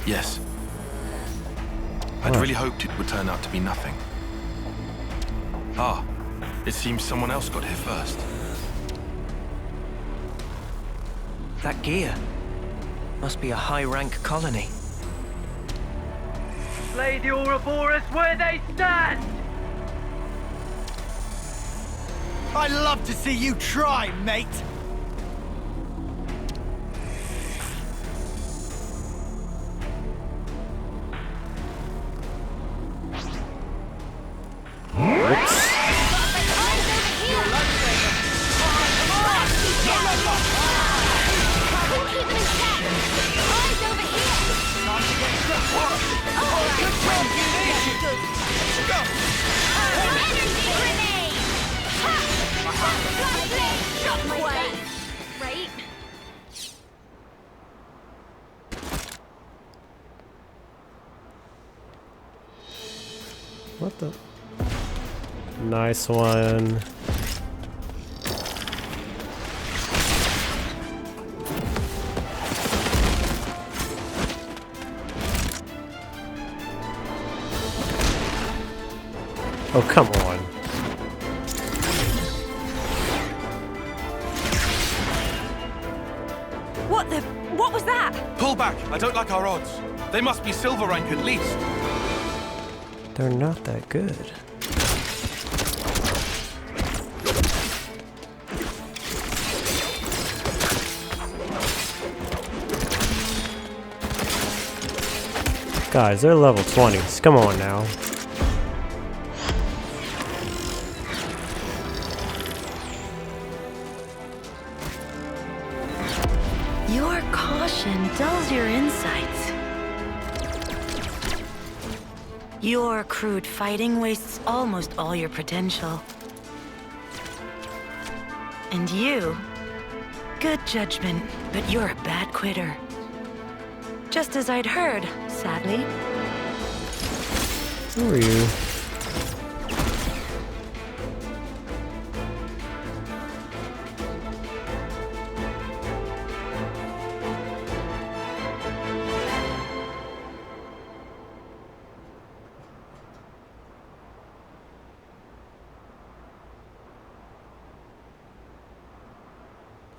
Yes. I'd really hoped it would turn out to be nothing. Ah, it seems someone else got here first. That gear must be a high-rank colony. Lay the Ouroboros where they stand! I'd love to see you try, mate! What the? Nice one. Oh, come on. What was that? Pull back! I don't like our odds. They must be silver rank at least. They're not that good. Guys, they're level 20s. Come on now. Your caution dulls your insights. Your crude fighting wastes almost all your potential. And you, good judgment, but you're a bad quitter. Just as I'd heard, sadly. Who are you?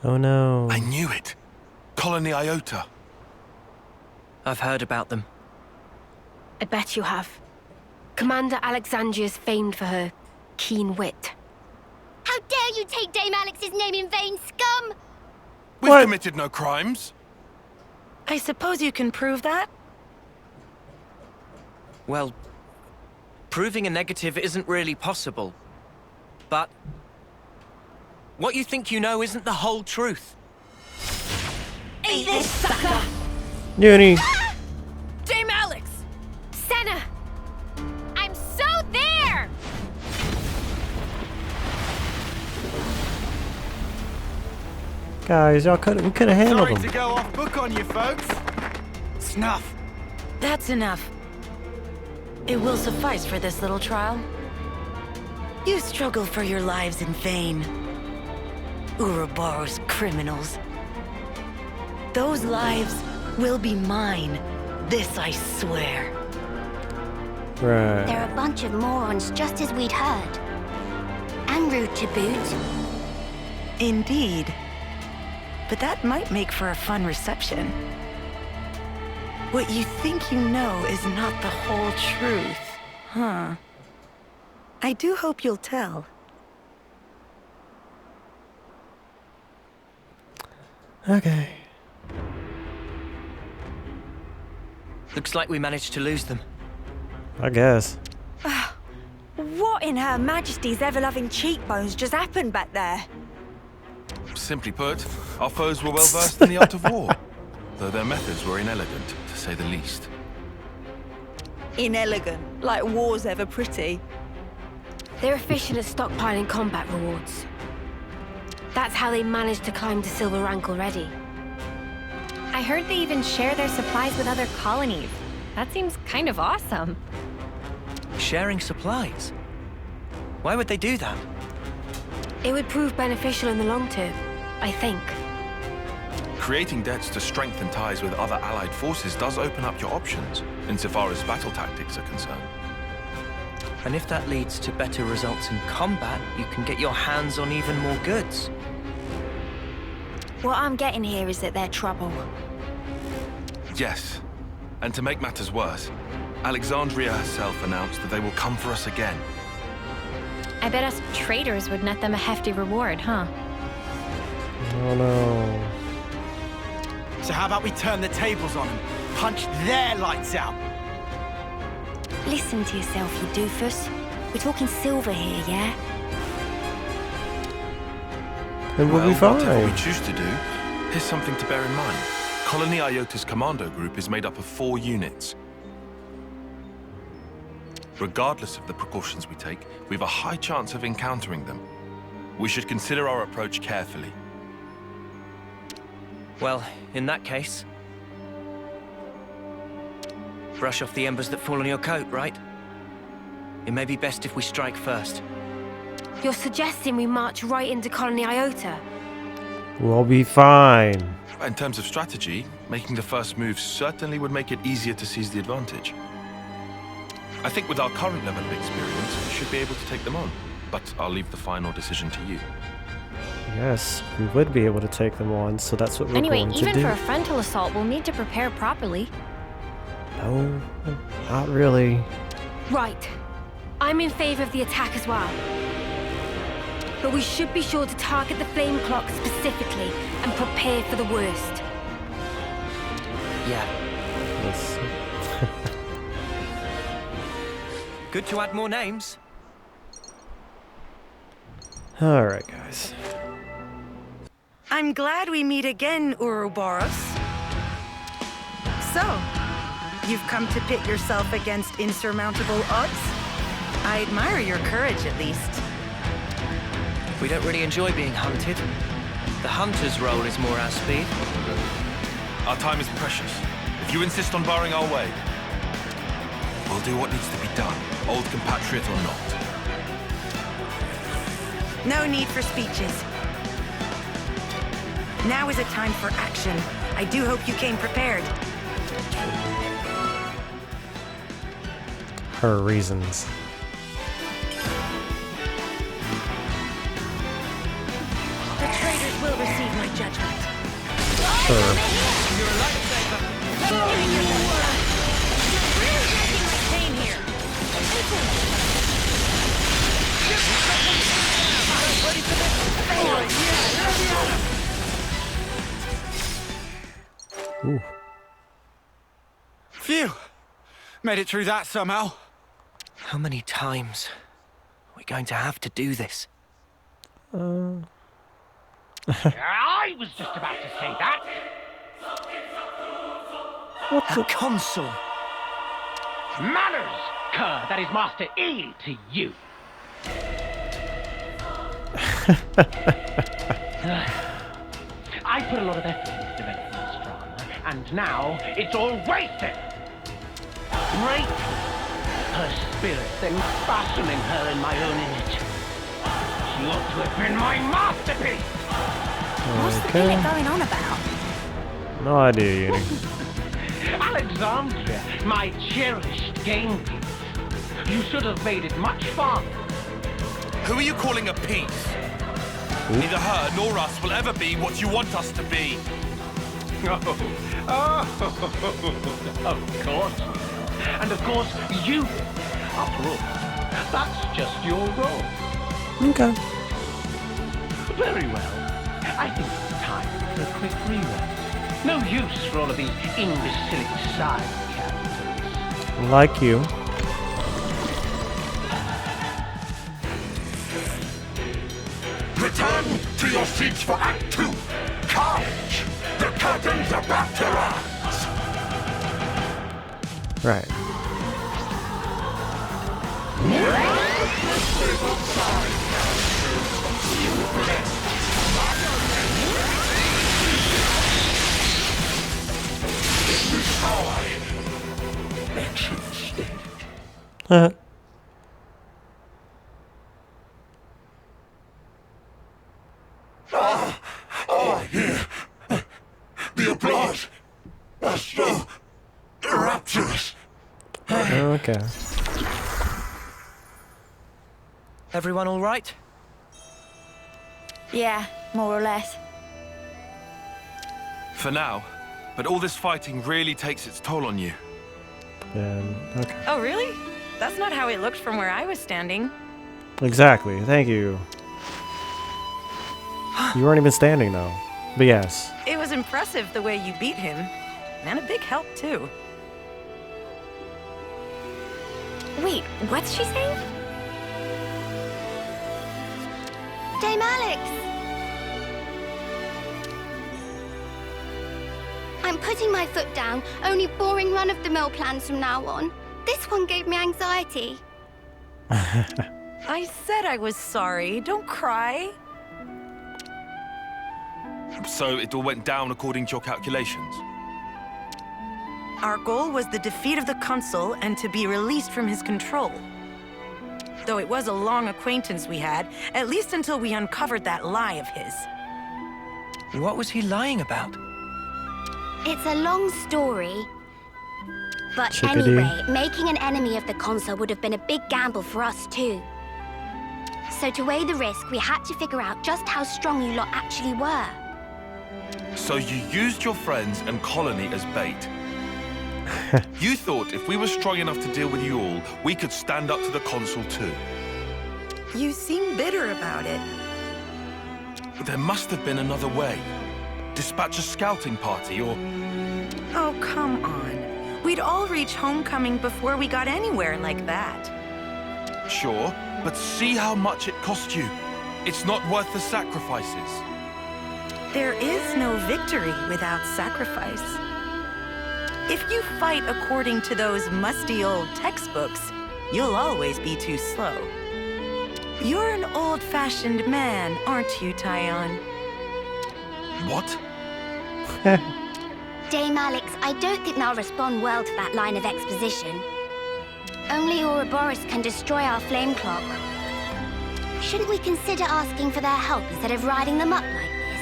Oh no. I knew it. Colony Iota. I've heard about them. I bet you have. Commander Alexandria's famed for her keen wit. How dare you take Dame Alex's name in vain, scum! We've What? committed no crimes. I suppose you can prove that? Well, proving a negative isn't really possible. But what you think you know isn't the whole truth. Eat this, sucker! Uni. Dame Alex! Senna! I'm so there! Guys, we could have handled Sorry to them. go off book on you folks. Snuff. That's enough. It will suffice for this little trial. You struggle for your lives in vain. Ouroboros criminals. Those lives will be mine. This I swear. Right. They're a bunch of morons, just as we'd heard. And rude to boot. Indeed. But that might make for a fun reception. What you think you know is not the whole truth, huh? I do hope you'll tell. Okay. Looks like we managed to lose them. I guess. What in Her Majesty's ever-loving cheekbones just happened back there? Simply put, our foes were well versed in the art of war, though their methods were inelegant, to say the least. Inelegant, like war's ever pretty. They're efficient at stockpiling combat rewards. That's how they managed to climb to silver rank already. I heard they even share their supplies with other colonies. That seems kind of awesome. Sharing supplies? Why would they do that? It would prove beneficial in the long term, I think. Creating debts to strengthen ties with other allied forces does open up your options, insofar as battle tactics are concerned. And if that leads to better results in combat, you can get your hands on even more goods. What I'm getting here is that they're trouble. Yes. And to make matters worse, Alexandria herself announced that they will come for us again. I bet us traitors would net them a hefty reward, huh? Oh no. So how about we turn the tables on them? Punch their lights out! Listen to yourself, you doofus. We're talking silver here, yeah? Then we'll Well, be fine. whatever we choose to do, here's something to bear in mind. Colony Iota's commando group is made up of 4 units. Regardless of the precautions we take, we have a high chance of encountering them. We should consider our approach carefully. Well, in that case... brush off the embers that fall on your coat, right? It may be best if we strike first. You're suggesting we march right into Colony Iota? We'll be fine. In terms of strategy, making the first move certainly would make it easier to seize the advantage. I think with our current level of experience, we should be able to take them on. But I'll leave the final decision to you. Yes, we would be able to take them on, so that's what we're Anyway, going to even do. for a frontal assault, we'll need to prepare properly. No, not really. Right. I'm in favor of the attack as well. But we should be sure to target the flame clock specifically and prepare for the worst. Yeah. Yes. Good to add more names. Alright, guys. I'm glad we meet again, Ouroboros. So, you've come to pit yourself against insurmountable odds? I admire your courage, at least. We don't really enjoy being hunted. The hunter's role is more our speed. Our time is precious. If you insist on barring our way, we'll do what needs to be done, old compatriot or not. No need for speeches. Now is a time for action. I do hope you came prepared. Her reasons. The traitors will receive my judgment. Sure. You're a lifesaver. You're really making my pain here. Ooh. Phew! Made it through that somehow. How many times are we going to have to do this? I was just about to say that. A consul. Manners, cur, that is Master E to you. I put a lot of effort into developing this drama, and now it's all wasted. Break her spirit, then fashioning her in my own image. She ought to have been my masterpiece. What's the billet going on about? No idea, Uni. Alexandria, my cherished game piece. You should have made it much farther. Who are you calling a piece? Neither her nor us will ever be what you want us to be. Of course. And of course, you. After all, that's just your role. Okay. Very well. I think it's time for a quick rerun. No use for all of these imbecilic side characters. Like you. Return to your seats for Act 2. Carnage! The curtains are about to rise! Right. Okay. Everyone all right? Yeah, more or less. For now. But all this fighting really takes its toll on you. Then, okay. Oh, really? That's not how it looked from where I was standing. Exactly. Thank you. You weren't even standing, though. But yes. It was impressive the way you beat him. And a big help, too. Wait, what's she saying? Dame Alex! I'm putting my foot down. Only boring run-of-the-mill plans from now on. This one gave me anxiety. I said I was sorry. Don't cry. So it all went down according to your calculations? Our goal was the defeat of the Consul and to be released from his control. Though it was a long acquaintance we had, at least until we uncovered that lie of his. What was he lying about? It's a long story. But Chickadee. anyway, making an enemy of the Consul would have been a big gamble for us too. So to weigh the risk, we had to figure out just how strong you lot actually were. So you used your friends and colony as bait. You thought if we were strong enough to deal with you all, we could stand up to the Consul too. You seem bitter about it. But there must have been another way. Dispatch a scouting party or... Oh, come on. We'd all reach homecoming before we got anywhere like that. Sure, but see how much it cost you. It's not worth the sacrifices. There is no victory without sacrifice. If you fight according to those musty old textbooks, you'll always be too slow. You're an old-fashioned man, aren't you, Tyon? What? Dame Alex, I don't think they'll respond well to that line of exposition. Only Ouroboros can destroy our flame clock. Shouldn't we consider asking for their help instead of riding them up like this?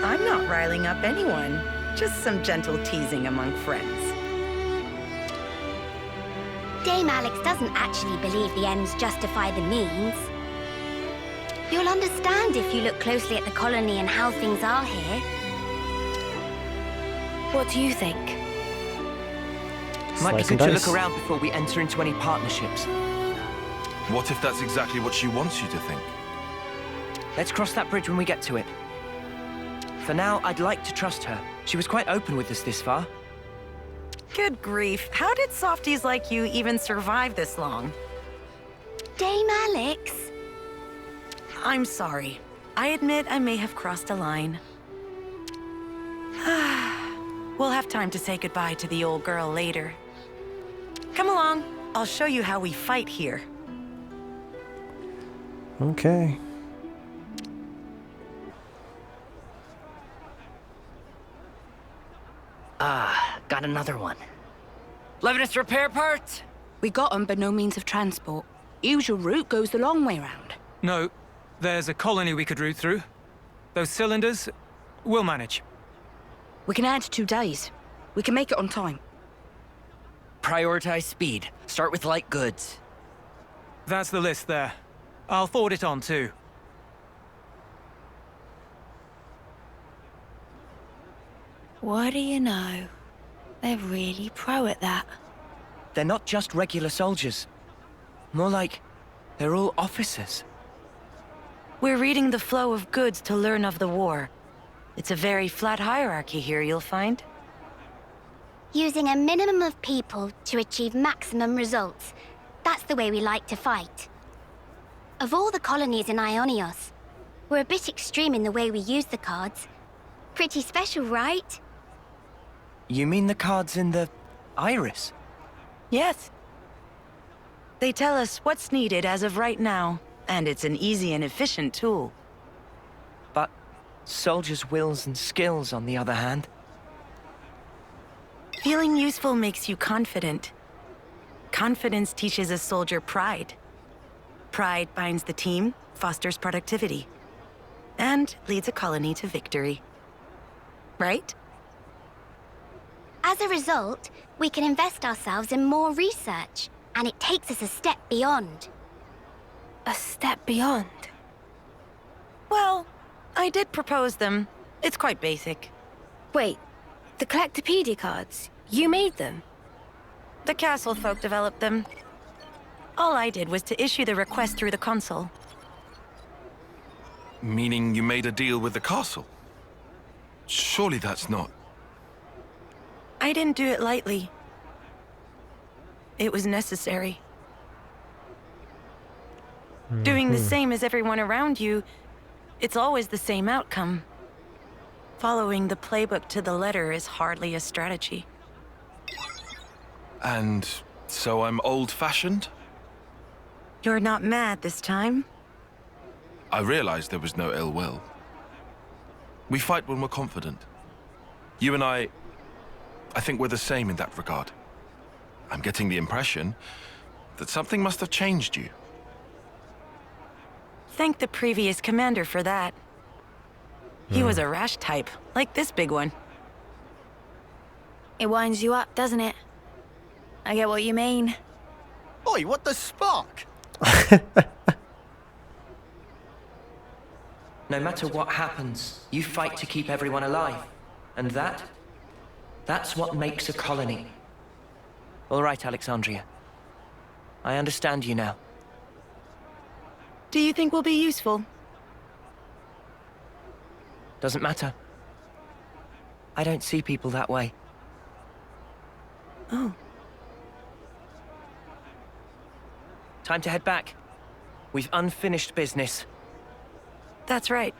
I'm not riling up anyone. Just some gentle teasing among friends. Dame Alex doesn't actually believe the ends justify the means. You'll understand if you look closely at the colony and how things are here. What do you think? Might be Slice and good to dice. look around before we enter into any partnerships. What if that's exactly what she wants you to think? Let's cross that bridge when we get to it. For now, I'd like to trust her. She was quite open with us this far. Good grief. How did softies like you even survive this long? Dame Alex? I'm sorry. I admit I may have crossed a line. We'll have time to say goodbye to the old girl later. Come along. I'll show you how we fight here. Okay. Got another one. Levinus repair parts? We got them, but no means of transport. Usual route goes the long way round. No, there's a colony we could route through. Those cylinders, we'll manage. We can add 2 days. We can make it on time. Prioritize speed. Start with light goods. That's the list there. I'll forward it on too. What do you know? They're really pro at that. They're not just regular soldiers. More like, they're all officers. We're reading the flow of goods to learn of the war. It's a very flat hierarchy here, you'll find. Using a minimum of people to achieve maximum results. That's the way we like to fight. Of all the colonies in Ionios, we're a bit extreme in the way we use the cards. Pretty special, right? You mean the cards in the iris? Yes. They tell us what's needed as of right now, and it's an easy and efficient tool. But soldiers' wills and skills, on the other hand. Feeling useful makes you confident. Confidence teaches a soldier pride. Pride binds the team, fosters productivity, and leads a colony to victory. Right? As a result, we can invest ourselves in more research, and it takes us a step beyond. A step beyond? Well, I did propose them. It's quite basic. Wait, the Collectopedia cards? You made them? The castle folk developed them. All I did was to issue the request through the console. Meaning you made a deal with the castle? Surely that's not... I didn't do it lightly. It was necessary. Doing the same as everyone around you, it's always the same outcome. Following the playbook to the letter is hardly a strategy. And so I'm old-fashioned? You're not mad this time? I realized there was no ill will. We fight when we're confident. You and I think we're the same in that regard. I'm getting the impression that something must have changed you. Thank the previous commander for that. He was a rash type, like this big one. It winds you up, doesn't it? I get what you mean. Oi, what the spark? No matter what happens, you fight to keep everyone alive. And that's what makes a colony. All right, Alexandria. I understand you now. Do you think we'll be useful? Doesn't matter. I don't see people that way. Oh. Time to head back. We've unfinished business. That's right.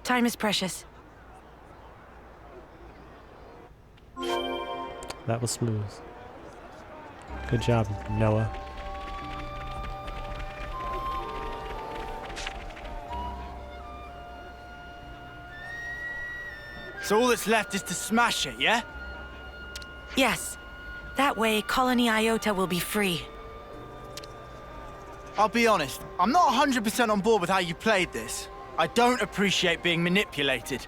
Time is precious. That was smooth. Good job, Noah. So all that's left is to smash it, yeah? Yes. That way, Colony Iota will be free. I'll be honest, I'm not 100% on board with how you played this. I don't appreciate being manipulated.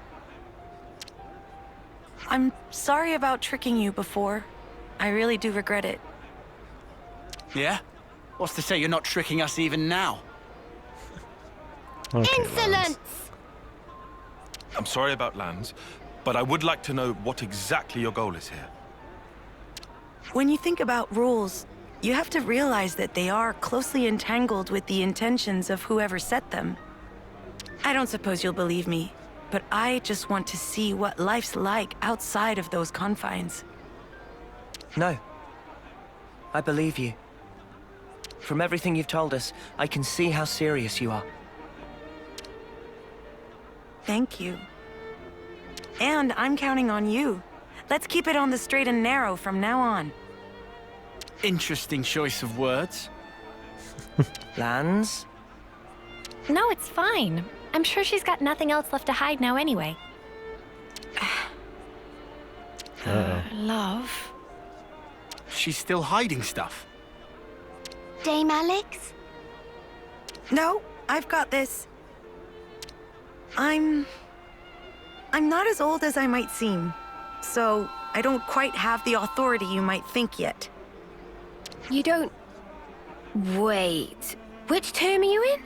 I'm sorry about tricking you before. I really do regret it. Yeah? What's to say you're not tricking us even now? Okay, Insolence! I'm sorry about Lands, but I would like to know what exactly your goal is here. When you think about rules, you have to realize that they are closely entangled with the intentions of whoever set them. I don't suppose you'll believe me, but I just want to see what life's like outside of those confines. No. I believe you. From everything you've told us, I can see how serious you are. Thank you. And I'm counting on you. Let's keep it on the straight and narrow from now on. Interesting choice of words. Lands? No, it's fine. I'm sure she's got nothing else left to hide now anyway. Love. She's still hiding stuff. Dame Alex? No, I've got this. I'm not as old as I might seem, so I don't quite have the authority you might think yet. You don't... Wait. Which term are you in?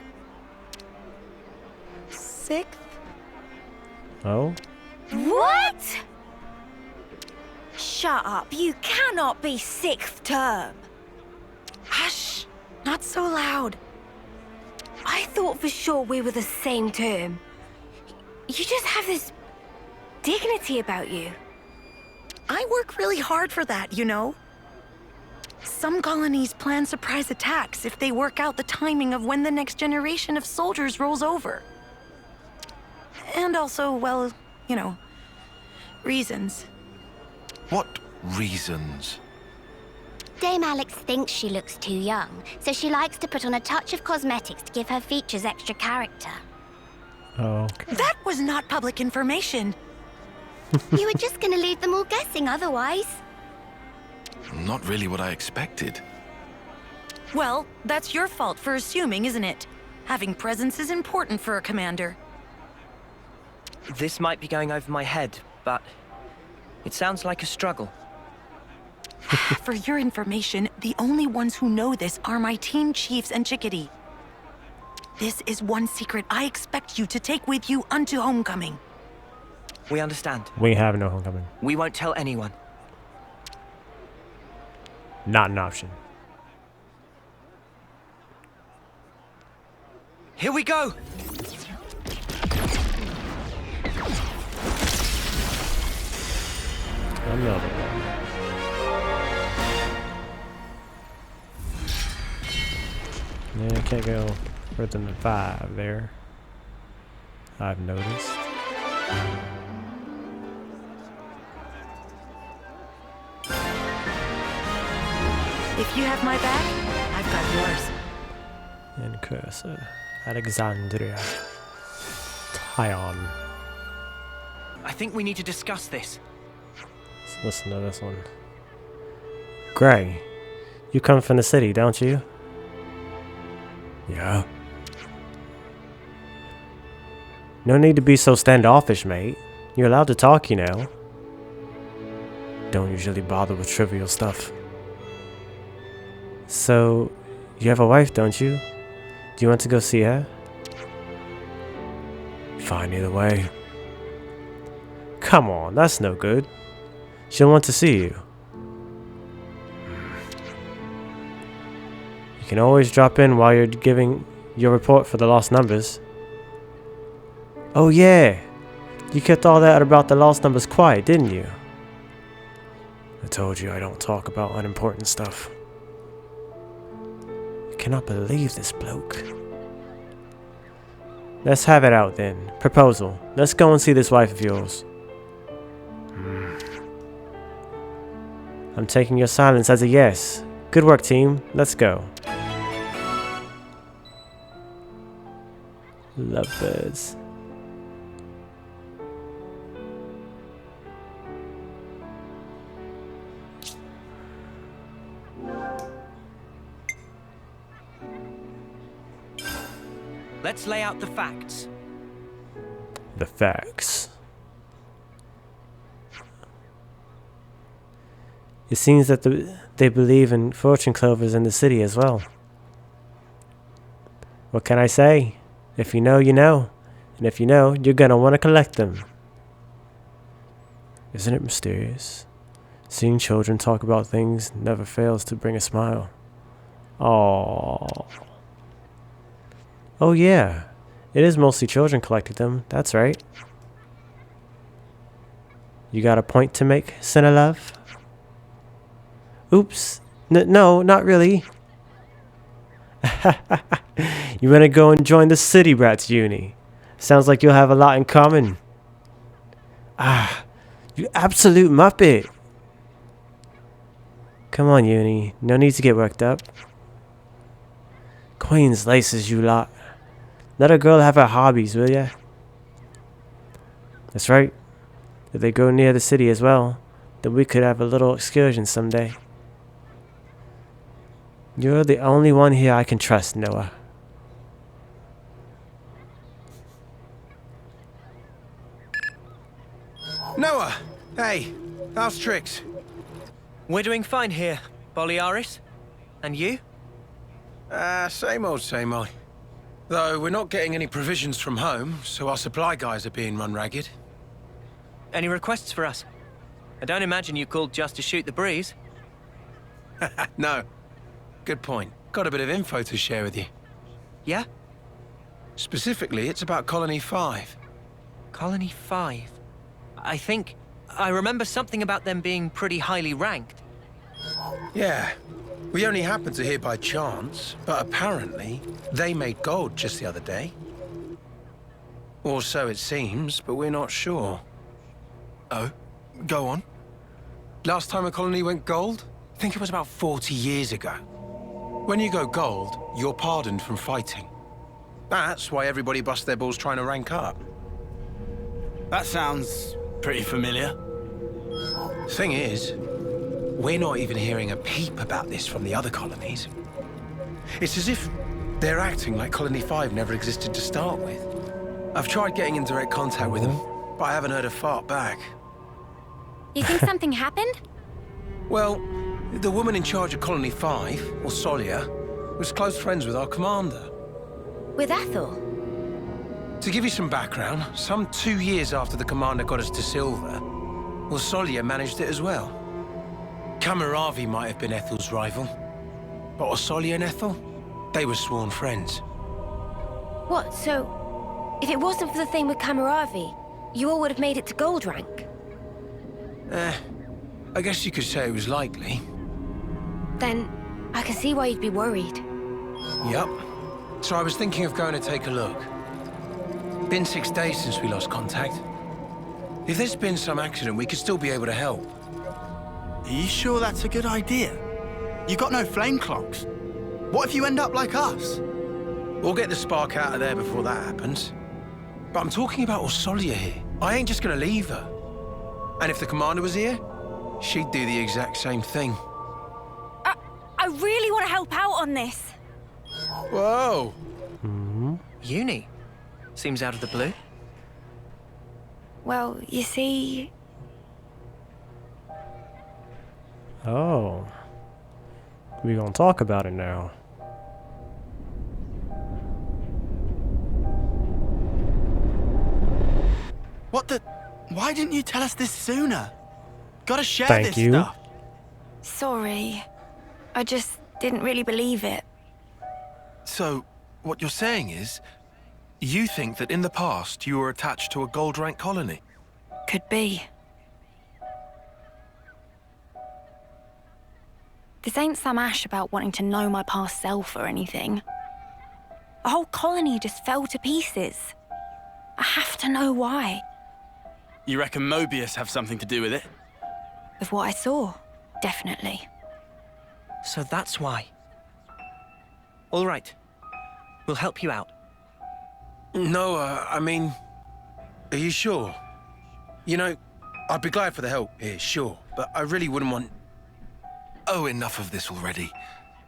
6th? Oh? What? Shut up. You cannot be 6th term. Hush! Not so loud. I thought for sure we were the same term. You just have this dignity about you. I work really hard for that, you know. Some colonies plan surprise attacks if they work out the timing of when the next generation of soldiers rolls over. And also, well, you know, reasons. What reasons? Dame Alex thinks she looks too young, so she likes to put on a touch of cosmetics to give her features extra character. Oh. That was not public information. You were just gonna leave them all guessing otherwise. Not really what I expected. Well, that's your fault for assuming, isn't it? Having presence is important for a commander. This might be going over my head, but It sounds like a struggle. For your information, the only ones who know this are my team chiefs and Chickadee. This is one secret I expect you to take with you unto homecoming. We understand. We have no homecoming. We won't tell anyone. Not an option. Here we go! Another one. Yeah, I can't go further than 5 there. I've noticed. If you have my back, I've got yours. And cursor. Alexandria. Tyon. I think we need to discuss this. Let's listen to this one. Gray, you come from the city, don't you? Yeah. No need to be so standoffish, mate. You're allowed to talk, you know. Don't usually bother with trivial stuff. So, you have a wife, don't you? Do you want to go see her? Fine either way. Come on, that's no good. She'll want to see you. You can always drop in while you're giving your report for the lost numbers. Oh yeah, you kept all that about the lost numbers quiet, didn't you? I told you I don't talk about unimportant stuff. I cannot believe this bloke. Let's have it out then. Proposal. Let's go and see this wife of yours. I'm taking your silence as a yes. Good work, team. Let's go. Lovebirds. Let's lay out the facts. The facts. It seems that they believe in fortune clovers in the city as well. What can I say? If you know, you know. And if you know, you're gonna want to collect them. Isn't it mysterious? Seeing children talk about things never fails to bring a smile. Aww. Oh yeah, it is mostly children collecting them, that's right. You got a point to make, Cinelove? Oops, no, not really. You wanna go and join the City Brats uni? Sounds like you'll have a lot in common. Ah, you absolute muppet. Come on, uni, no need to get worked up. Queen's laces, you lot. Let a girl have her hobbies, will ya? That's right. If they go near the city as well, then we could have a little excursion someday. You're the only one here I can trust, Noah. Noah! Hey, how's tricks? We're doing fine here, Boliaris. And you? Same old, same old. Though we're not getting any provisions from home, so our supply guys are being run ragged. Any requests for us? I don't imagine you called just to shoot the breeze. No. Good point. Got a bit of info to share with you. Yeah? Specifically, it's about Colony 5. Colony 5? I remember something about them being pretty highly ranked. Yeah. We only happened to hear by chance, but apparently they made gold just the other day. Or so it seems, but we're not sure. Oh, go on. Last time a colony went gold? I think it was about 40 years ago. When you go gold, you're pardoned from fighting. That's why everybody busts their balls trying to rank up. That sounds pretty familiar. Thing is, we're not even hearing a peep about this from the other colonies. It's as if they're acting like Colony 5 never existed to start with. I've tried getting in direct contact with them, but I haven't heard a fart back. You think something happened? Well, the woman in charge of Colony 5, or Solia, was close friends with our commander. With Ethel? To give you some background, some 2 years after the commander got us to Silver, well, Solia managed it as well. Kamaravi might have been Ethel's rival, but Osolia and Ethel, they were sworn friends. What, so... If it wasn't for the thing with Kamaravi, you all would have made it to gold rank? I guess you could say it was likely. Then, I can see why you'd be worried. Yup. So I was thinking of going to take a look. Been 6 days since we lost contact. If there's been some accident, we could still be able to help. Are you sure that's a good idea? You got no flame clocks. What if you end up like us? We'll get the spark out of there before that happens. But I'm talking about Osolia here. I ain't just gonna leave her. And if the commander was here, she'd do the exact same thing. I really want to help out on this. Whoa! Uni? Seems out of the blue. Well, you see... Oh. We gonna talk about it now. What the... Why didn't you tell us this sooner? Gotta share Thank this you. stuff. Sorry. I just didn't really believe it. So, what you're saying is, you think that in the past you were attached to a gold rank colony? Could be. This ain't some ash about wanting to know my past self or anything. A whole colony just fell to pieces. I have to know why. You reckon Mobius have something to do with it? With what I saw, definitely. So that's why. All right. We'll help you out. No, I mean... Are you sure? You know, I'd be glad for the help here, sure. But I really wouldn't want... Oh, enough of this already.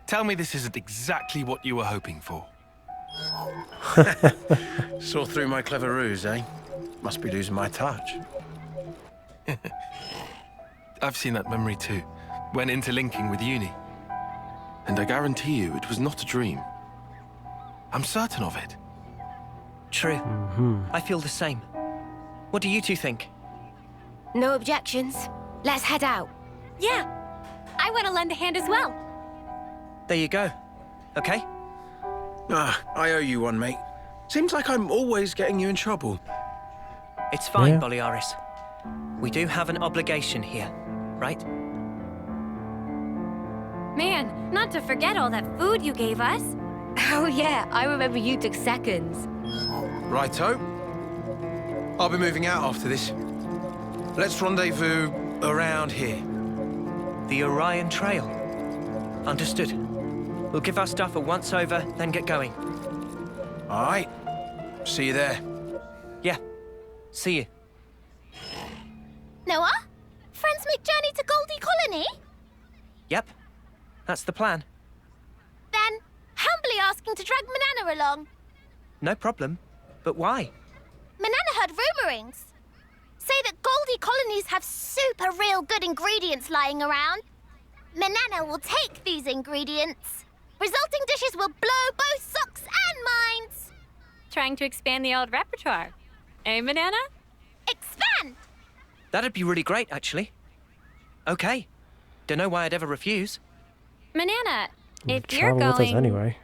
Tell me this isn't exactly what you were hoping for. Saw through my clever ruse, eh? Must be losing my touch. I've seen that memory too, when interlinking with Uni. And I guarantee you it was not a dream. I'm certain of it. True. I feel the same. What do you two think? No objections. Let's head out. Yeah. I want to lend a hand as well. There you go. Okay? I owe you one, mate. Seems like I'm always getting you in trouble. It's fine, Yeah. Boliaris. We do have an obligation here, right? Man, not to forget all that food you gave us. Oh yeah, I remember you took seconds. Righto. I'll be moving out after this. Let's rendezvous around here. The Orion Trail. Understood. We'll give our stuff a once-over, then get going. All right. See you there. Yeah. See you. Noah? Friends make journey to Goldie Colony? Yep. That's the plan. Then, humbly asking to drag Manana along. No problem. But why? Manana heard rumorings. Say that Goldie colonies have super real good ingredients lying around. Manana will take these ingredients. Resulting dishes will blow both socks and minds. Trying to expand the old repertoire. Eh, Banana? Expand! That'd be really great, actually. Okay. Don't know why I'd ever refuse. Banana, if you're Travel with us going... anyway.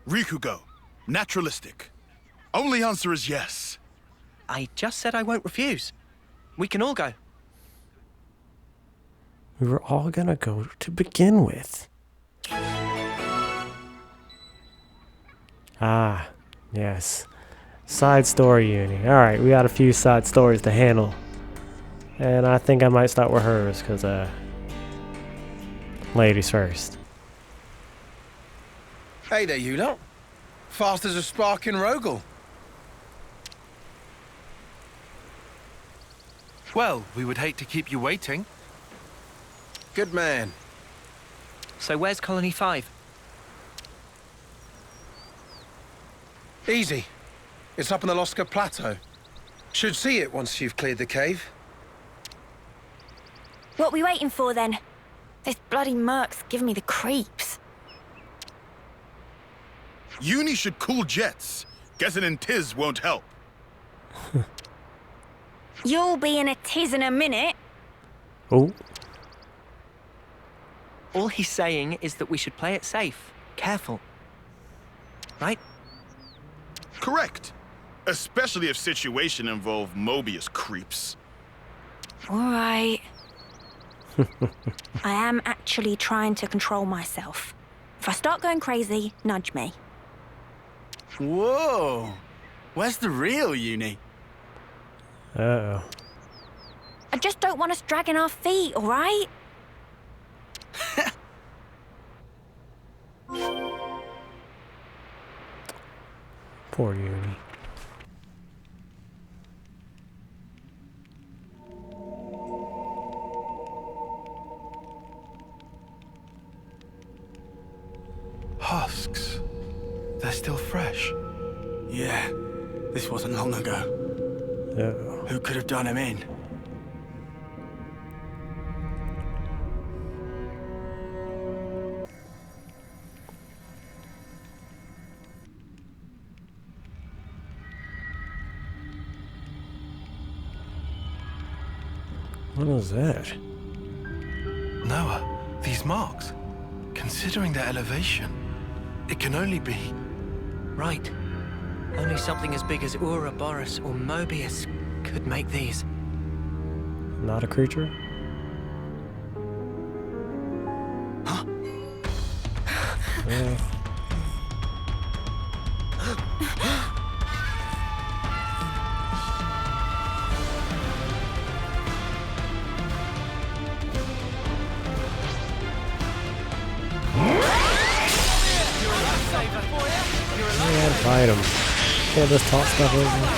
Rikugo. Naturalistic. Only answer is yes. I just said I won't refuse. We can all go. We were all gonna go to begin with. Ah, yes. Side story Uni. Alright, we got a few side stories to handle. And I think I might start with hers, because, ladies first. Hey there, you lot. Fast as a spark in Rogel. Well, we would hate to keep you waiting. Good man. So where's Colony 5? Easy. It's up on the Loska Plateau. Should see it once you've cleared the cave. What we waiting for, then? This bloody merc's giving me the creeps. Uni should cool jets. Guessing in Tiz won't help. You'll be in a tiz in a minute. Oh. All he's saying is that we should play it safe, careful. Right? Correct. Especially if situation involve Mobius creeps. All right. I am actually trying to control myself. If I start going crazy, nudge me. Whoa! Where's the real Uni? Uh-oh. I just don't want us dragging our feet, all right? Poor Uni. Husks. They're still fresh. Yeah, this wasn't long ago. Uh-oh. Who could have done him in? What was that? Noah, these marks. Considering their elevation, it can only be... Right. Only something as big as Ouroboros or Mobius could make these. Not a creature? Huh? Yeah, fight him. Can't just toss stuff over.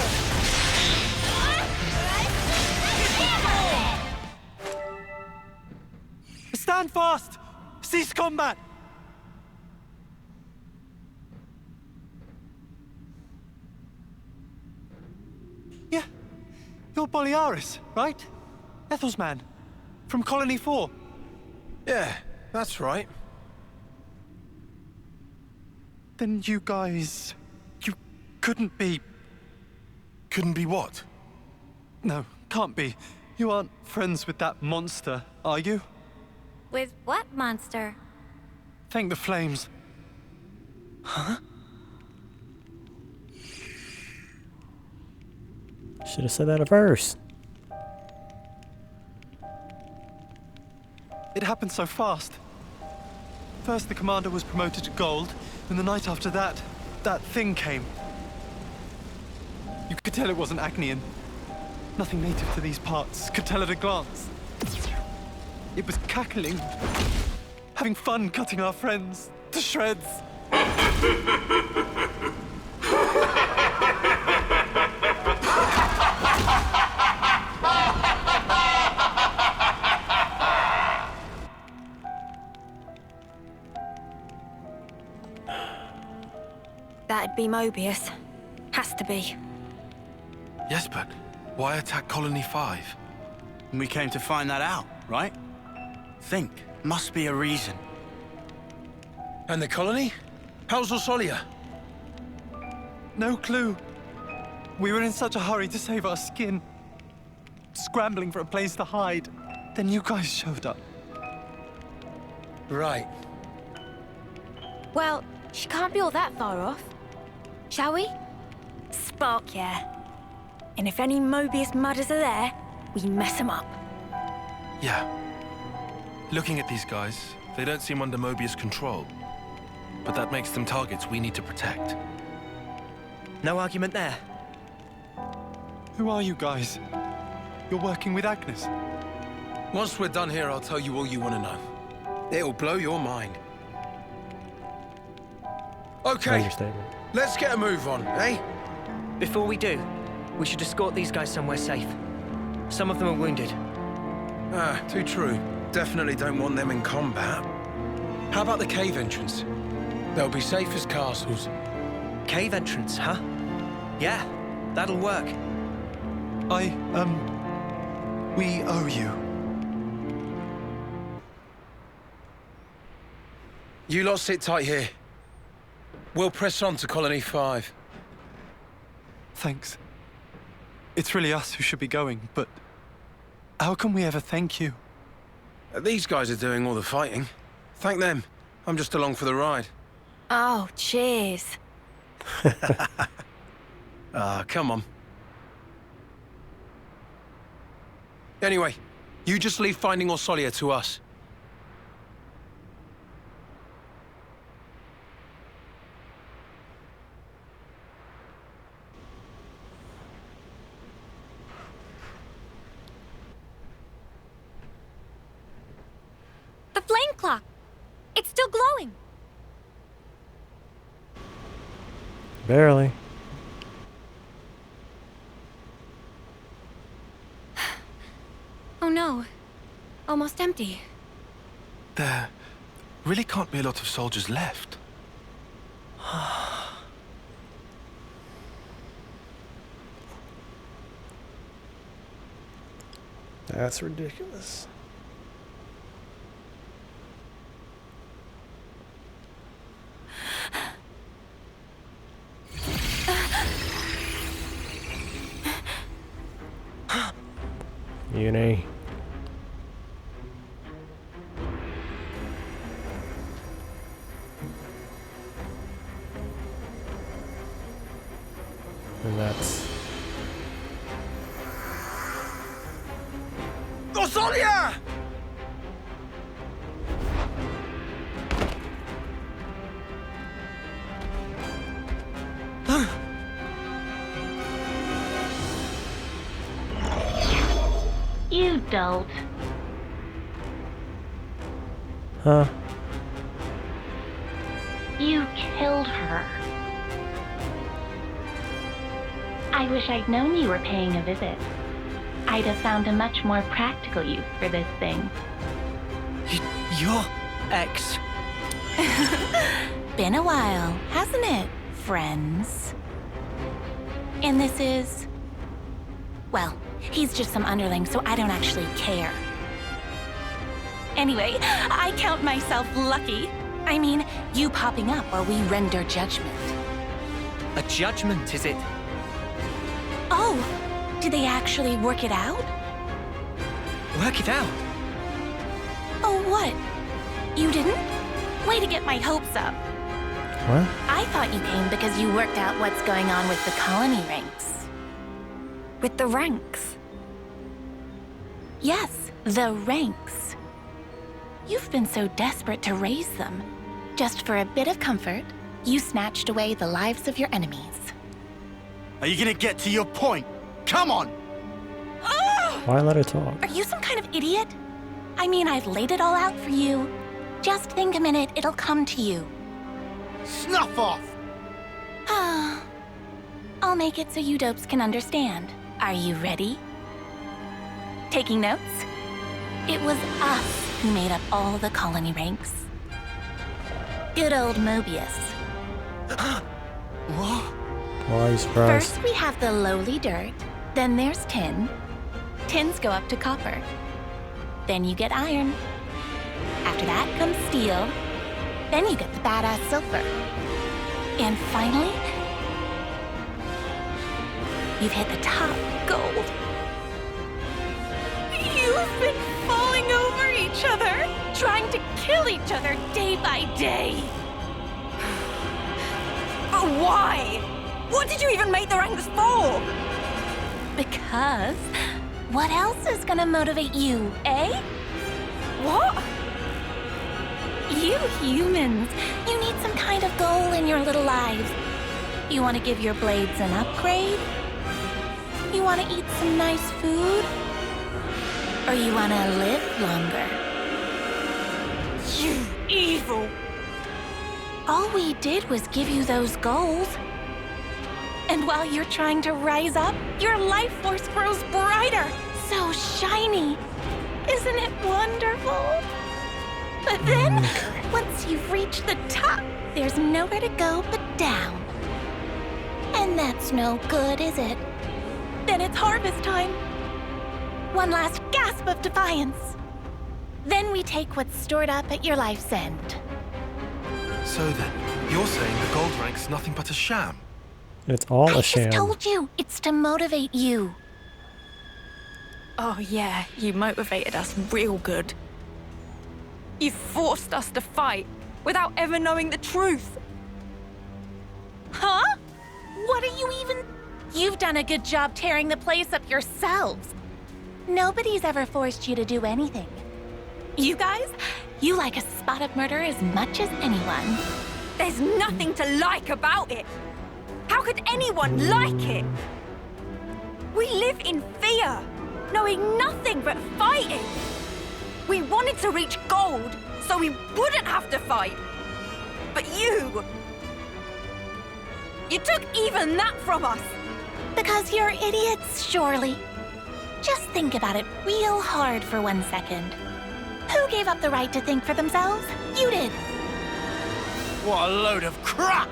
Stand fast! Cease combat! Yeah, you're Boliaris, right? Ethel's man, from Colony 4. Yeah, that's right. Then you guys... you couldn't be... Couldn't be what? No, can't be. You aren't friends with that monster, are you? With what monster? Thank the flames. Huh? Should have said that at first. It happened so fast. First the commander was promoted to gold, and the night after that, that thing came. You could tell it wasn't Agnian. Nothing native to these parts, could tell at a glance. It was cackling, having fun cutting our friends to shreds. That'd be Mobius. Has to be. Yes, but why attack Colony 5? We came to find that out, right? Think. Must be a reason. And the colony? How's Orsolia? No clue. We were in such a hurry to save our skin. Scrambling for a place to hide. Then you guys showed up. Right. Well, she can't be all that far off. Shall we? Spark, yeah. And if any Mobius mudders are there, we mess them up. Yeah. Looking at these guys, they don't seem under Mobius control. But that makes them targets we need to protect. No argument there. Who are you guys? You're working with Agnes? Once we're done here, I'll tell you all you want to know. It'll blow your mind. Okay, Understatement. let's get a move on, eh? Before we do, we should escort these guys somewhere safe. Some of them are wounded. Ah, too true. Definitely don't want them in combat. How about the cave entrance? They'll be safe as castles. Cave entrance, huh? Yeah, that'll work. We owe you. You lot sit tight here. We'll press on to Colony 5. Thanks. It's really us who should be going, but how can we ever thank you? These guys are doing all the fighting. Thank them. I'm just along for the ride. Oh, cheers. Come on. Anyway, you just leave finding Orsolia to us. The flame clock! It's still glowing! Barely. Oh no. Almost empty. There really can't be a lot of soldiers left. That's ridiculous. Uni. And that's... Orsolia! You dolt. Huh? You killed her. I wish I'd known you were paying a visit. I'd have found a much more practical use for this thing. You're X. Been a while, hasn't it, friends? And this is... well, he's just some underling, so I don't actually care. Anyway, I count myself lucky. I mean, you popping up while we render judgment. A judgment, is it? Oh, did they actually work it out? Work it out? Oh, what? You didn't? Way to get my hopes up. What? I thought you came because you worked out what's going on with the colony ranks. With the ranks? Yes, the ranks. You've been so desperate to raise them. Just for a bit of comfort, you snatched away the lives of your enemies. Are you gonna get to your point? Come on! Why let her talk? Are you some kind of idiot? I mean, I've laid it all out for you. Just think a minute, it'll come to you. Snuff off! I'll make it so you dopes can understand. Are you ready? Taking notes? It was us who made up all the colony ranks. Good old Mobius. What? Why are you surprised? First we have the lowly dirt, then there's tin. Tins go up to copper. Then you get iron. After that comes steel. Then you get the badass silver. And finally, you've hit the top, gold. You've been falling over each other, trying to kill each other day by day. But why? What did you even make the ranks for? Because what else is gonna motivate you, eh? What? You humans, you need some kind of goal in your little lives. You want to give your blades an upgrade? You want to eat some nice food? Or you want to live longer? You evil! All we did was give you those goals. And while you're trying to rise up, your life force grows brighter, so shiny. Isn't it wonderful? But then, once you've reached the top, there's nowhere to go but down. And that's no good, is it? Then it's harvest time. One last gasp of defiance. Then we take what's stored up at your life's end. So then, you're saying the gold rank's nothing but a sham? It's all a I sham. just told you, it's to motivate you. Oh yeah, you motivated us real good. You forced us to fight without ever knowing the truth. Huh? What are you even... You've done a good job tearing the place up yourselves. Nobody's ever forced you to do anything. You guys, you like a spot of murder as much as anyone. There's nothing to like about it. How could anyone like it? We live in fear, knowing nothing but fighting. We wanted to reach gold so we wouldn't have to fight. But you took even that from us. Because you're idiots, surely. Just think about it real hard for 1 second. Who gave up the right to think for themselves? You did. What a load of crap!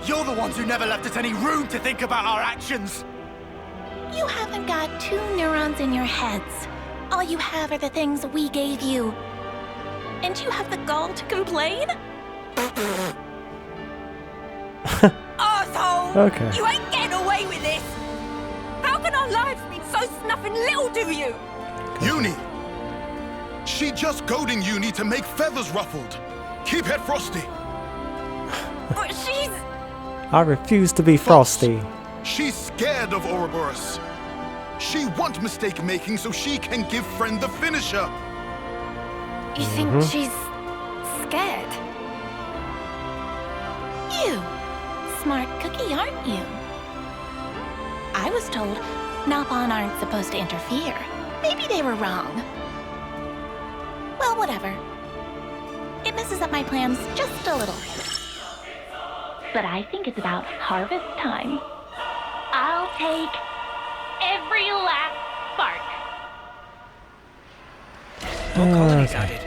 You're the ones who never left us any room to think about our actions! You haven't got 2 neurons in your heads. All you have are the things we gave you. And you have the gall to complain? Arsehole! Okay. You ain't getting away with this! How can our lives mean so snuffing little to you? Uni! She just goading Uni to make feathers ruffled. Keep it frosty. But she's... I refuse to be Frosty. She's scared of Ouroboros. She want mistake making so she can give friend the finisher. You think she's scared? You. Smart cookie, aren't you? I was told Napon aren't supposed to interfere. Maybe they were wrong. Well, whatever. It messes up my plans just a little. But I think it's about harvest time. I'll take every last spark. Okay.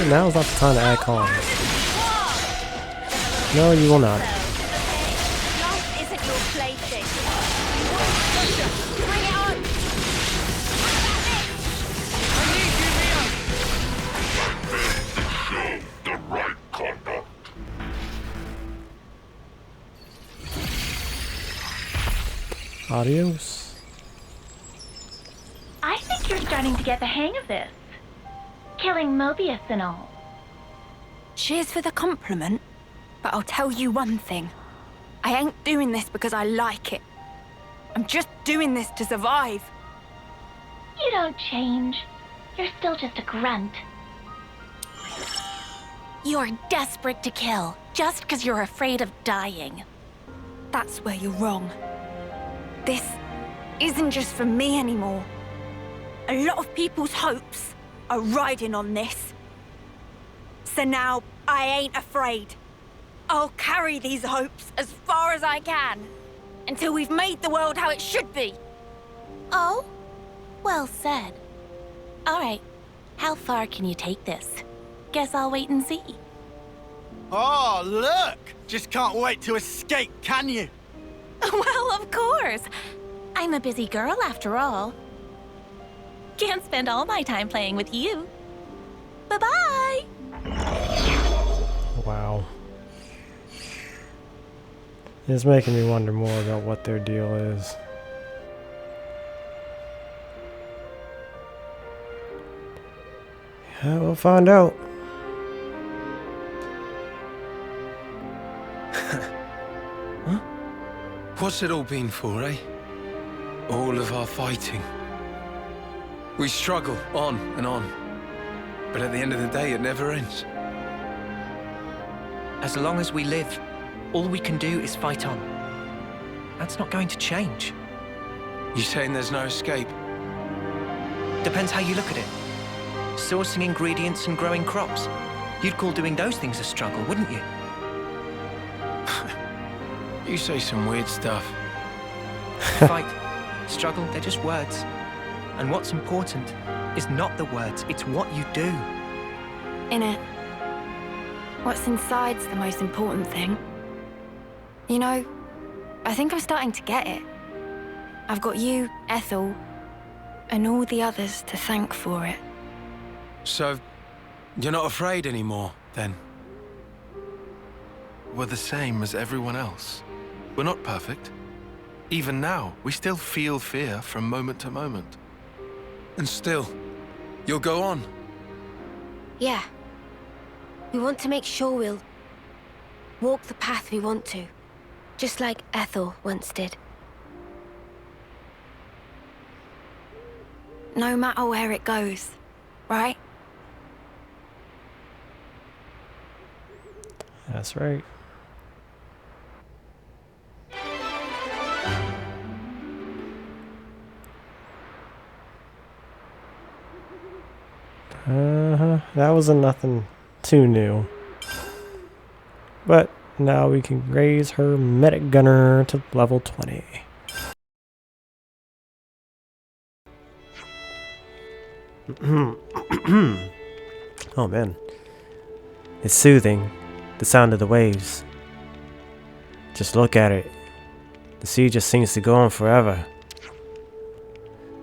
Now's not the time to act calm. No, you will not. Love isn't your plaything. Bring it on! The right conduct. Adios. I think you're starting to get the hang of this. Killing Mobius and all. Cheers for the compliment, but I'll tell you one thing. I ain't doing this because I like it. I'm just doing this to survive. You don't change. You're still just a grunt. You're desperate to kill, just because you're afraid of dying. That's where you're wrong. This isn't just for me anymore. A lot of people's hopes are riding on this. So now, I ain't afraid. I'll carry these hopes as far as I can, until we've made the world how it should be. Oh? Well said. All right, how far can you take this? Guess I'll wait and see. Oh, look! Just can't wait to escape, can you? Well, of course. I'm a busy girl after all. Can't spend all my time playing with you. Bye-bye! Wow. It's making me wonder more about what their deal is. Yeah, we'll find out. Huh? What's it all been for, eh? All of our fighting. We struggle on and on. But at the end of the day, it never ends. As long as we live, all we can do is fight on. That's not going to change. You saying there's no escape? Depends how you look at it. Sourcing ingredients and growing crops. You'd call doing those things a struggle, wouldn't you? You say some weird stuff. Fight, struggle, they're just words. And what's important is not the words, it's what you do. Innit? What's inside's the most important thing. You know, I think I'm starting to get it. I've got you, Ethel, and all the others to thank for it. So, you're not afraid anymore? Then? We're the same as everyone else. We're not perfect. Even now, we still feel fear from moment to moment. And still, you'll go on? Yeah. We want to make sure we'll walk the path we want to. Just like Ethel once did. No matter where it goes, right? That's right. That wasn't nothing too new. But now we can raise her medic gunner to level 20. Oh man. It's soothing, the sound of the waves. Just look at it. The sea just seems to go on forever.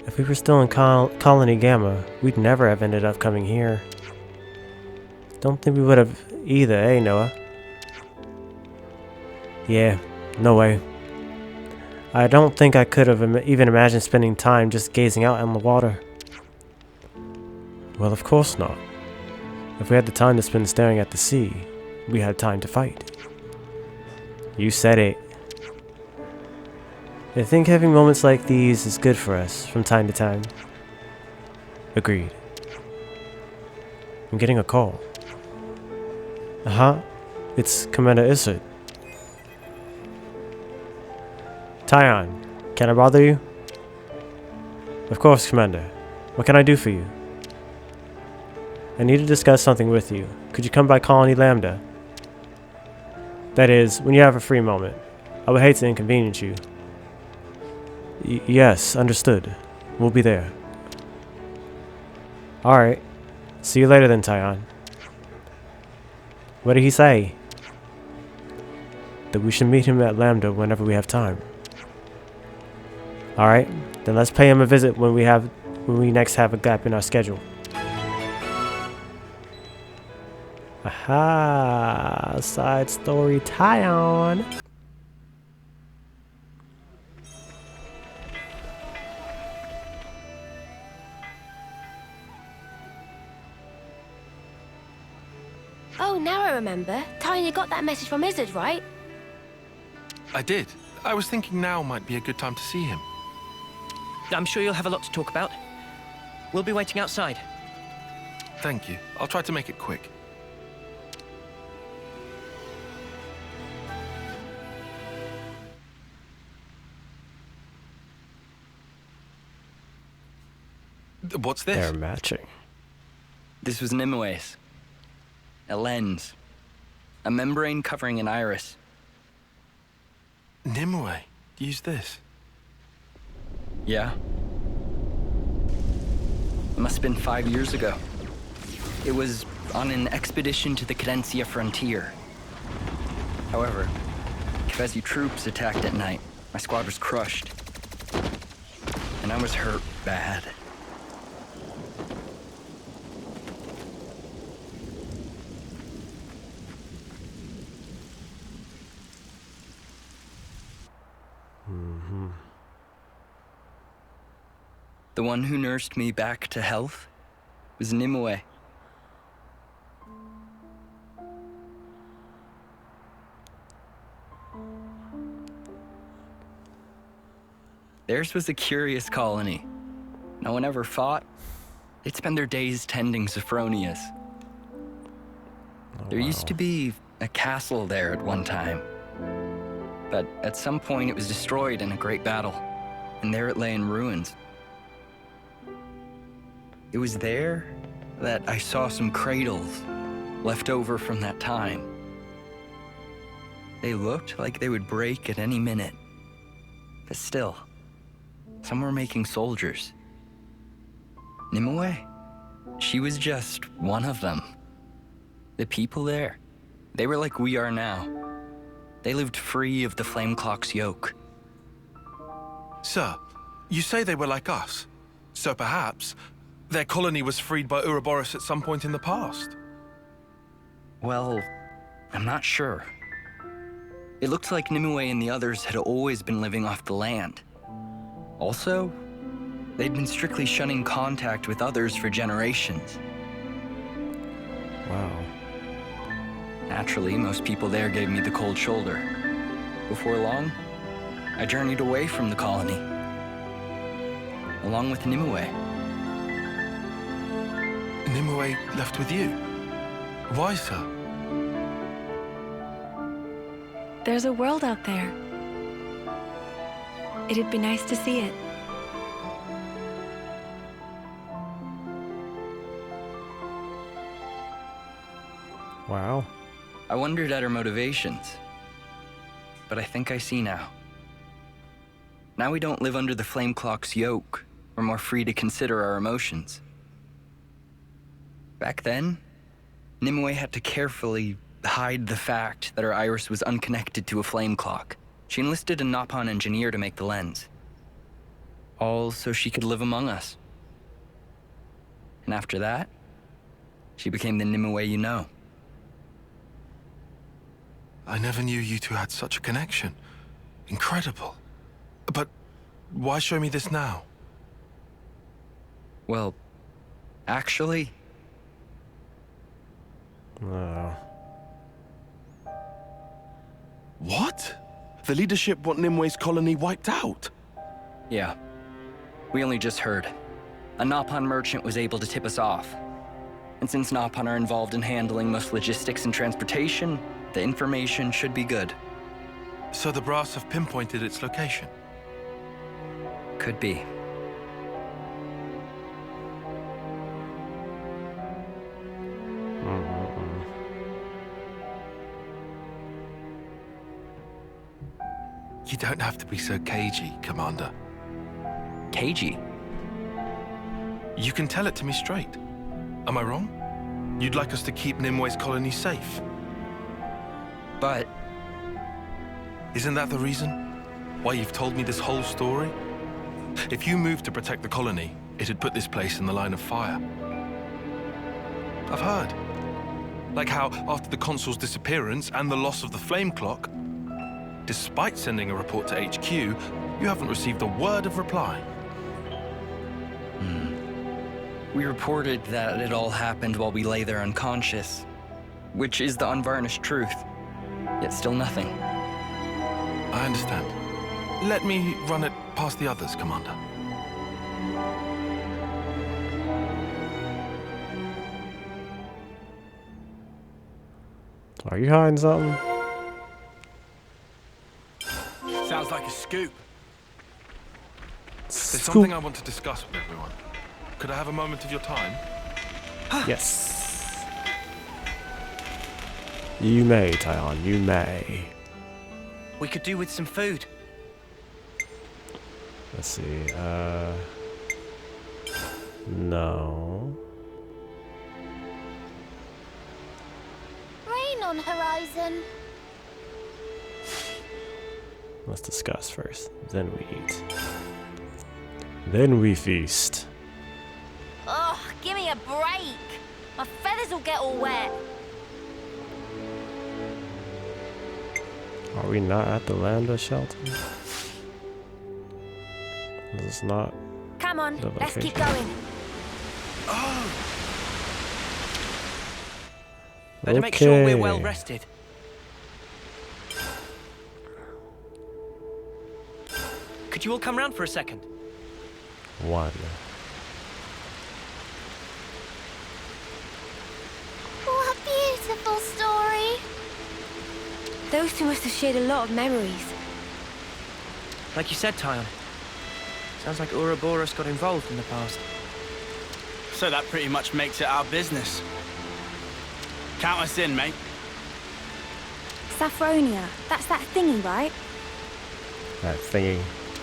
If we were still in Colony Gamma, we'd never have ended up coming here. Don't think we would have either, eh, Noah? Yeah, no way. I don't think I could have even imagined spending time just gazing out on the water. Well, of course not. If we had the time to spend staring at the sea, we had time to fight. You said it. I think having moments like these is good for us from time to time. Agreed. I'm getting a call. It's Commander Izzard. Tyon, can I bother you? Of course, Commander. What can I do for you? I need to discuss something with you. Could you come by Colony Lambda? That is, when you have a free moment. I would hate to inconvenience you. Yes, understood. We'll be there. Alright. See you later then, Tyon. What did he say? That we should meet him at Lambda whenever we have time. Alright, then let's pay him a visit when we next have a gap in our schedule. Aha! Side story tie-on! Oh, now I remember. Tiny got that message from Izzard, right? I did. I was thinking now might be a good time to see him. I'm sure you'll have a lot to talk about. We'll be waiting outside. Thank you. I'll try to make it quick. What's this? They're matching. This was Nimue's. A lens. A membrane covering an iris. Nimue used this. Yeah. It must have been 5 years ago. It was on an expedition to the Cadencia frontier. However, Kefesi troops attacked at night. My squad was crushed. And I was hurt bad. The one who nursed me back to health was Nimue. Theirs was a curious colony. No one ever fought. They'd spend their days tending Sophronias. There used to be a castle there at one time. But at some point it was destroyed in a great battle, and there it lay in ruins. It was there that I saw some cradles left over from that time. They looked like they would break at any minute. But still, some were making soldiers. Nimue, she was just one of them. The people there, they were like we are now. They lived free of the Flame Clock's yoke. Sir, you say they were like us. So perhaps their colony was freed by Ouroboros at some point in the past. Well, I'm not sure. It looks like Nimue and the others had always been living off the land. Also, they'd been strictly shunning contact with others for generations. Wow. Naturally, most people there gave me the cold shoulder. Before long, I journeyed away from the colony, along with Nimue. Nimue left with you? Why, sir? There's a world out there. It'd be nice to see it. Wow. I wondered at her motivations, but I think I see now. Now we don't live under the Flame Clock's yoke. We're more free to consider our emotions. Back then, Nimue had to carefully hide the fact that her iris was unconnected to a flame clock. She enlisted a Nopon engineer to make the lens. All so she could live among us. And after that, she became the Nimue you know. I never knew you two had such a connection. Incredible. But why show me this now? Well, actually... What? The leadership want Nimue's colony wiped out? Yeah. We only just heard. A Nopon merchant was able to tip us off. And since Nopon are involved in handling most logistics and transportation, the information should be good. So the brass have pinpointed its location? Could be. You don't have to be so cagey, Commander. Cagey? You can tell it to me straight. Am I wrong? You'd like us to keep Nimue's colony safe? But... Isn't that the reason? Why you've told me this whole story? If you moved to protect the colony, it'd put this place in the line of fire. I've heard. Like how, after the Consul's disappearance and the loss of the flame clock, despite sending a report to HQ, you haven't received a word of reply. We reported that it all happened while we lay there unconscious, which is the unvarnished truth, yet still nothing. I understand. Let me run it past the others, Commander. Are you hiding something? Sounds like a scoop. There's something I want to discuss with everyone. Could I have a moment of your time? Yes. You may, Taihan, you may. We could do with some food. Let's see, no. Rain on horizon. Let's discuss first, then we eat. Then we feast. Ugh, give me a break. My feathers will get all wet. Are we not at the Lambda shelter? This is not. Come on, the let's keep location. going. Better make sure we're well rested. Could you all come round for a second? One. What a beautiful story. Those two must have shared a lot of memories. Like you said, Taion. Sounds like Ouroboros got involved in the past. So that pretty much makes it our business. Count us in, mate. Saffronia, that's that thingy, right? That thingy.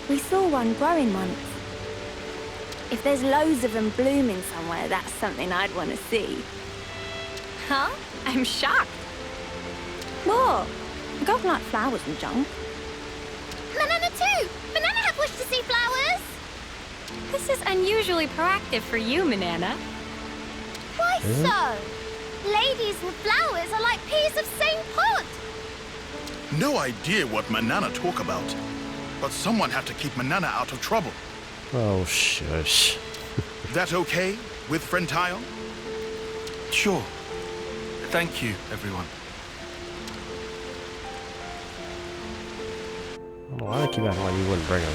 We saw one growing once. If there's loads of them blooming somewhere, that's something I'd want to see. Huh? I'm shocked. What? I don't like flowers and junk. Banana too! Banana have wished to see flowers! This is unusually proactive for you, Manana. Why so? Ladies and flowers are like peas of same pod. No idea what Manana talk about. But someone have to keep Manana out of trouble. Oh, shush. That okay with friend Tile? Sure. Thank you, everyone. I don't know why they keep acting like you wouldn't bring him.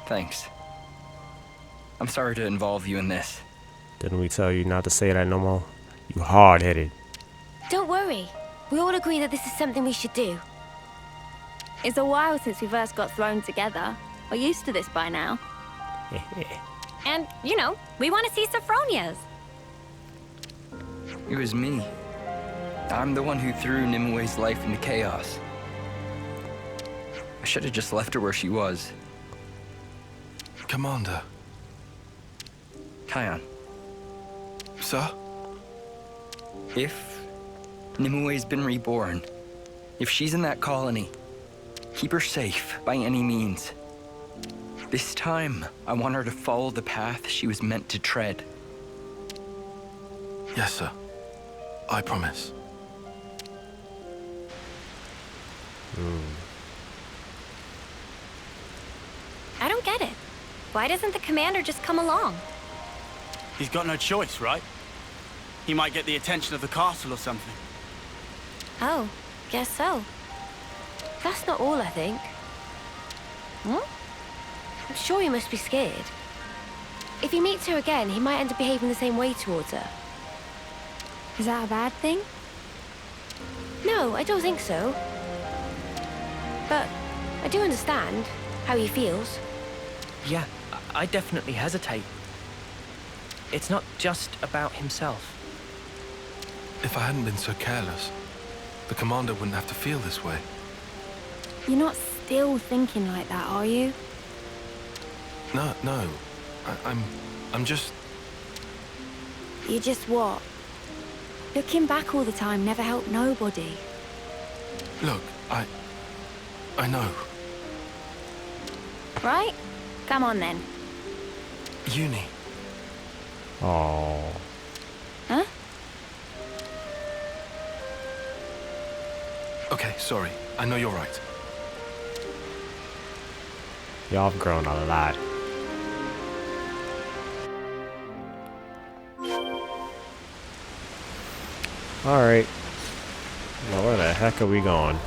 Thanks. I'm sorry to involve you in this. Didn't we tell you not to say that no more? You hard-headed. Don't worry. We all agree that this is something we should do. It's a while since we first got thrown together. We're used to this by now. And, you know, we want to see Sophronia's. It was me. I'm the one who threw Nimue's life into chaos. I should have just left her where she was. Commander. Kion. Sir? If Nimue's been reborn, if she's in that colony, keep her safe by any means. This time, I want her to follow the path she was meant to tread. Yes, sir. I promise. I don't get it. Why doesn't the commander just come along? He's got no choice, right? He might get the attention of the castle or something. Oh, guess so. That's not all, I think. I'm sure he must be scared. If he meets her again, he might end up behaving the same way towards her. Is that a bad thing? No, I don't think so. But I do understand how he feels. Yeah, I definitely hesitate. It's not just about himself. If I hadn't been so careless, the commander wouldn't have to feel this way. You're not still thinking like that, are you? No. I'm just... You just what? Looking back all the time never helped nobody. Look, I know. Right? Come on then. Uni. Oh. Huh? Okay, sorry. I know you're right. Y'all have grown a lot. Alright. Now where the heck are we going?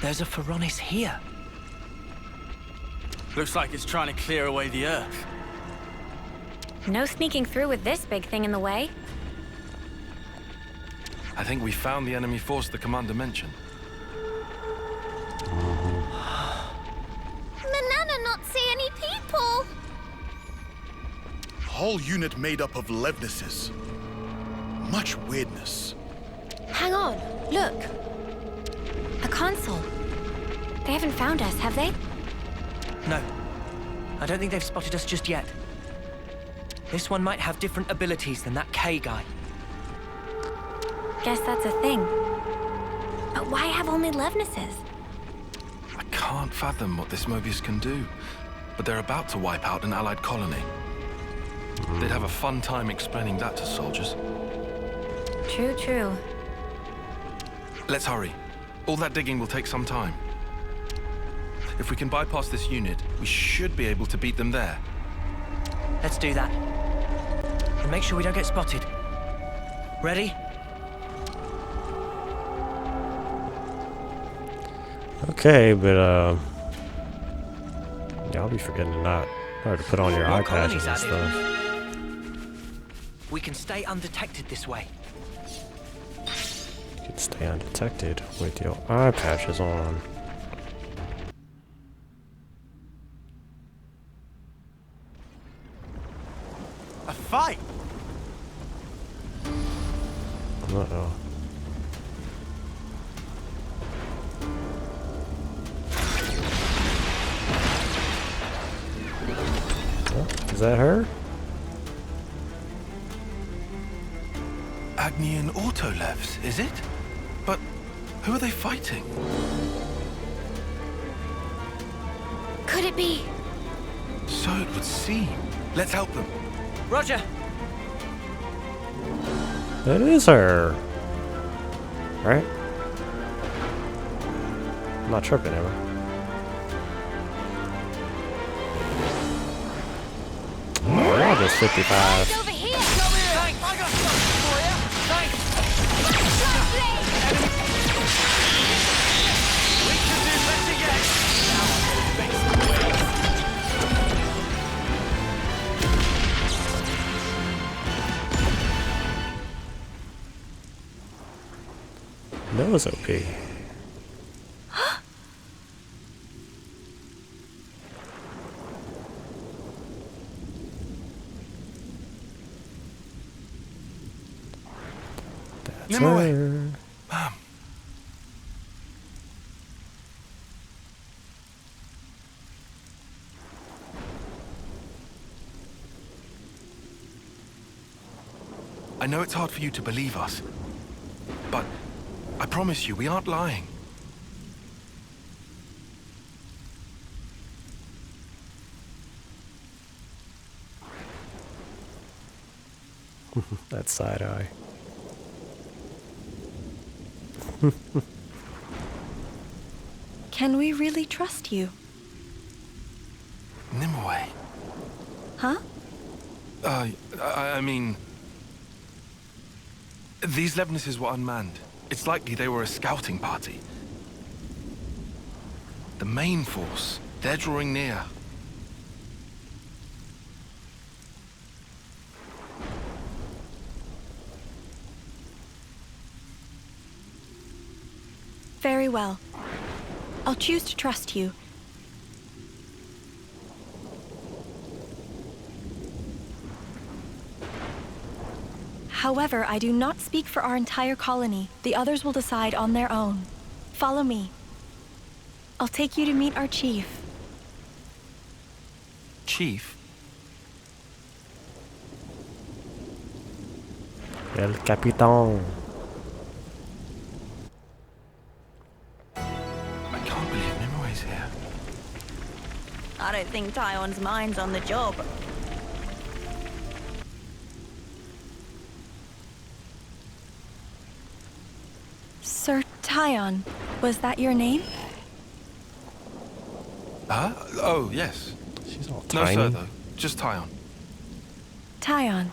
There's a Phoronis here. Looks like it's trying to clear away the earth. No sneaking through with this big thing in the way. I think we found the enemy force the commander mentioned. Manana not see any people. Whole unit made up of Levnesses. Much weirdness. Hang on, look. A console. They haven't found us, have they? No. I don't think they've spotted us just yet. This one might have different abilities than that K guy. Guess that's a thing. But why have only Levnesses? I can't fathom what this Mobius can do, but they're about to wipe out an allied colony. They'd have a fun time explaining that to soldiers. True. Let's hurry. All that digging will take some time. If we can bypass this unit, we should be able to beat them there. Let's do that. And make sure we don't get spotted. Ready? Okay, but y'all be forgetting to not or to put on your eye patches and stuff. We can stay undetected this way. You can stay undetected with your eye patches on. A fight? Uh-oh. Is that her? Agnian Autolevs, is it? But who are they fighting? Could it be? So it would seem. Let's help them. Roger. That is her. Right? I'm not tripping, am I? Oh, we're all just 55. Over here! Thanks. I got something for you. Thanks. We can do better yet. That was OP. That's her. Mom. I know it's hard for you to believe us, but I promise you, we aren't lying. That side eye. Can we really trust you? Nimue. Huh? I mean... These Levnesses were unmanned. It's likely they were a scouting party. The main force, they're drawing near. Very well. I'll choose to trust you. However, I do not speak for our entire colony. The others will decide on their own. Follow me. I'll take you to meet our chief. Chief? El Capitan. I can't believe Nimue's here. I don't think Tyon's mind's on the job. Sir Tyon, was that your name? Huh? Oh, yes. She's all No, tiny. sir, though. Just Tyon. Tyon.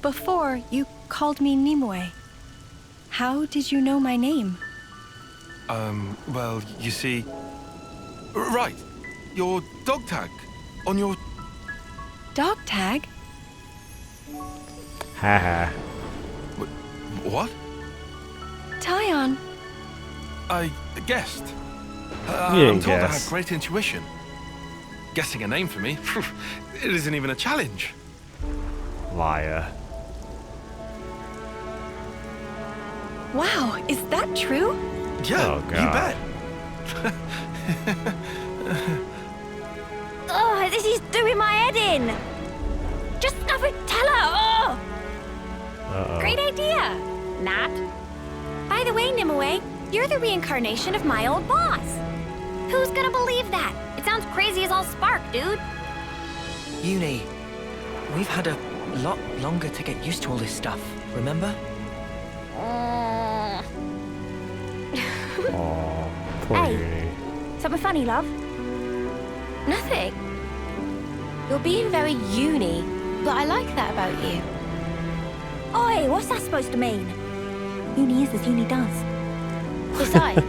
Before, you called me Nimue. How did you know my name? Well, you see... Right. Your dog tag. On your... Dog tag? Haha. What? Tyon. I guessed. You I'm didn't told I guess. have great intuition. Guessing a name for me, it isn't even a challenge. Liar. Wow, is that true? Yeah, Oh, you God. bet. Oh, this is doing my head in. Just have it, tell her. Oh, Uh-oh. Great idea, Nat. By the way, Nimue, you're the reincarnation of my old boss. who's gonna believe that? It sounds crazy as all spark, dude. Uni, we've had a lot longer to get used to all this stuff, remember? Aw, poor Hey. Uni. Something funny, love? Nothing. You're being very uni, but I like that about you. Oi, what's that supposed to mean? Uni is as uni does. Besides,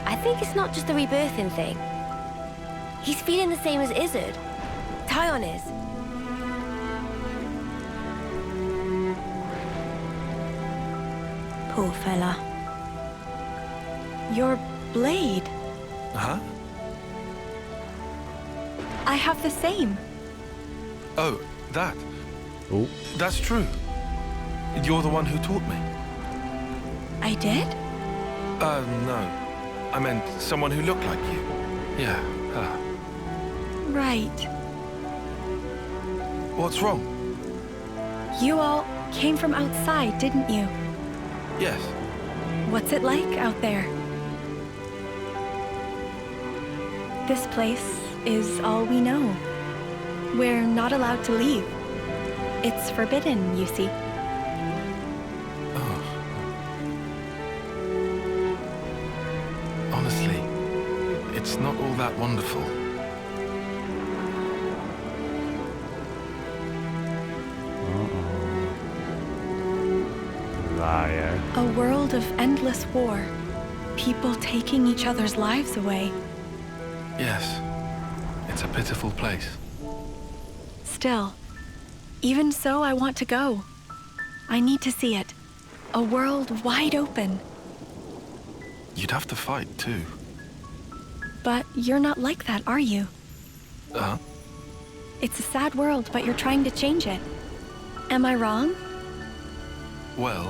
I think it's not just the rebirthing thing. He's feeling the same as Izzard. Tyon is. Poor fella. Your blade. Huh? I have the same. Oh, that. Oh. That's true. You're the one who taught me. I did? No. I meant someone who looked like you. Yeah, her. right. What's wrong? You all came from outside, didn't you? Yes. What's it like out there? This place is all we know. We're not allowed to leave. It's forbidden, you see. Honestly, it's not all that wonderful. Liar. A world of endless war. People taking each other's lives away. Yes. It's a pitiful place. Still, even so, I want to go. I need to see it. A world wide open. You'd have to fight, too. But you're not like that, are you? Uh-huh. It's a sad world, but you're trying to change it. Am I wrong? Well,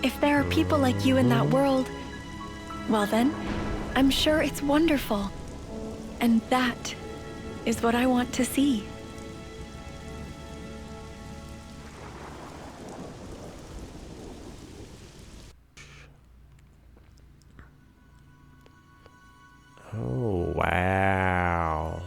If there are people like you in that world, well then, I'm sure it's wonderful. And that is what I want to see. Oh, wow.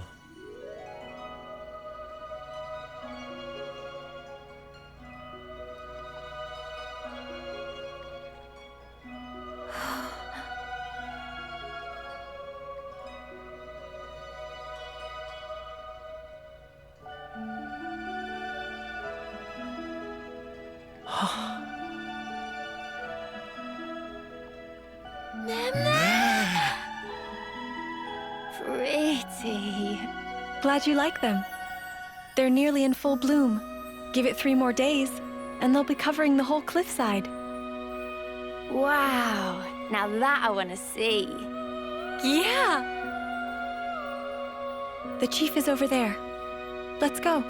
Pretty. Glad you like them. They're nearly in full bloom. Give it 3 more days, and they'll be covering the whole cliffside. Wow. Now that I want to see. Yeah! The chief is over there. Let's go.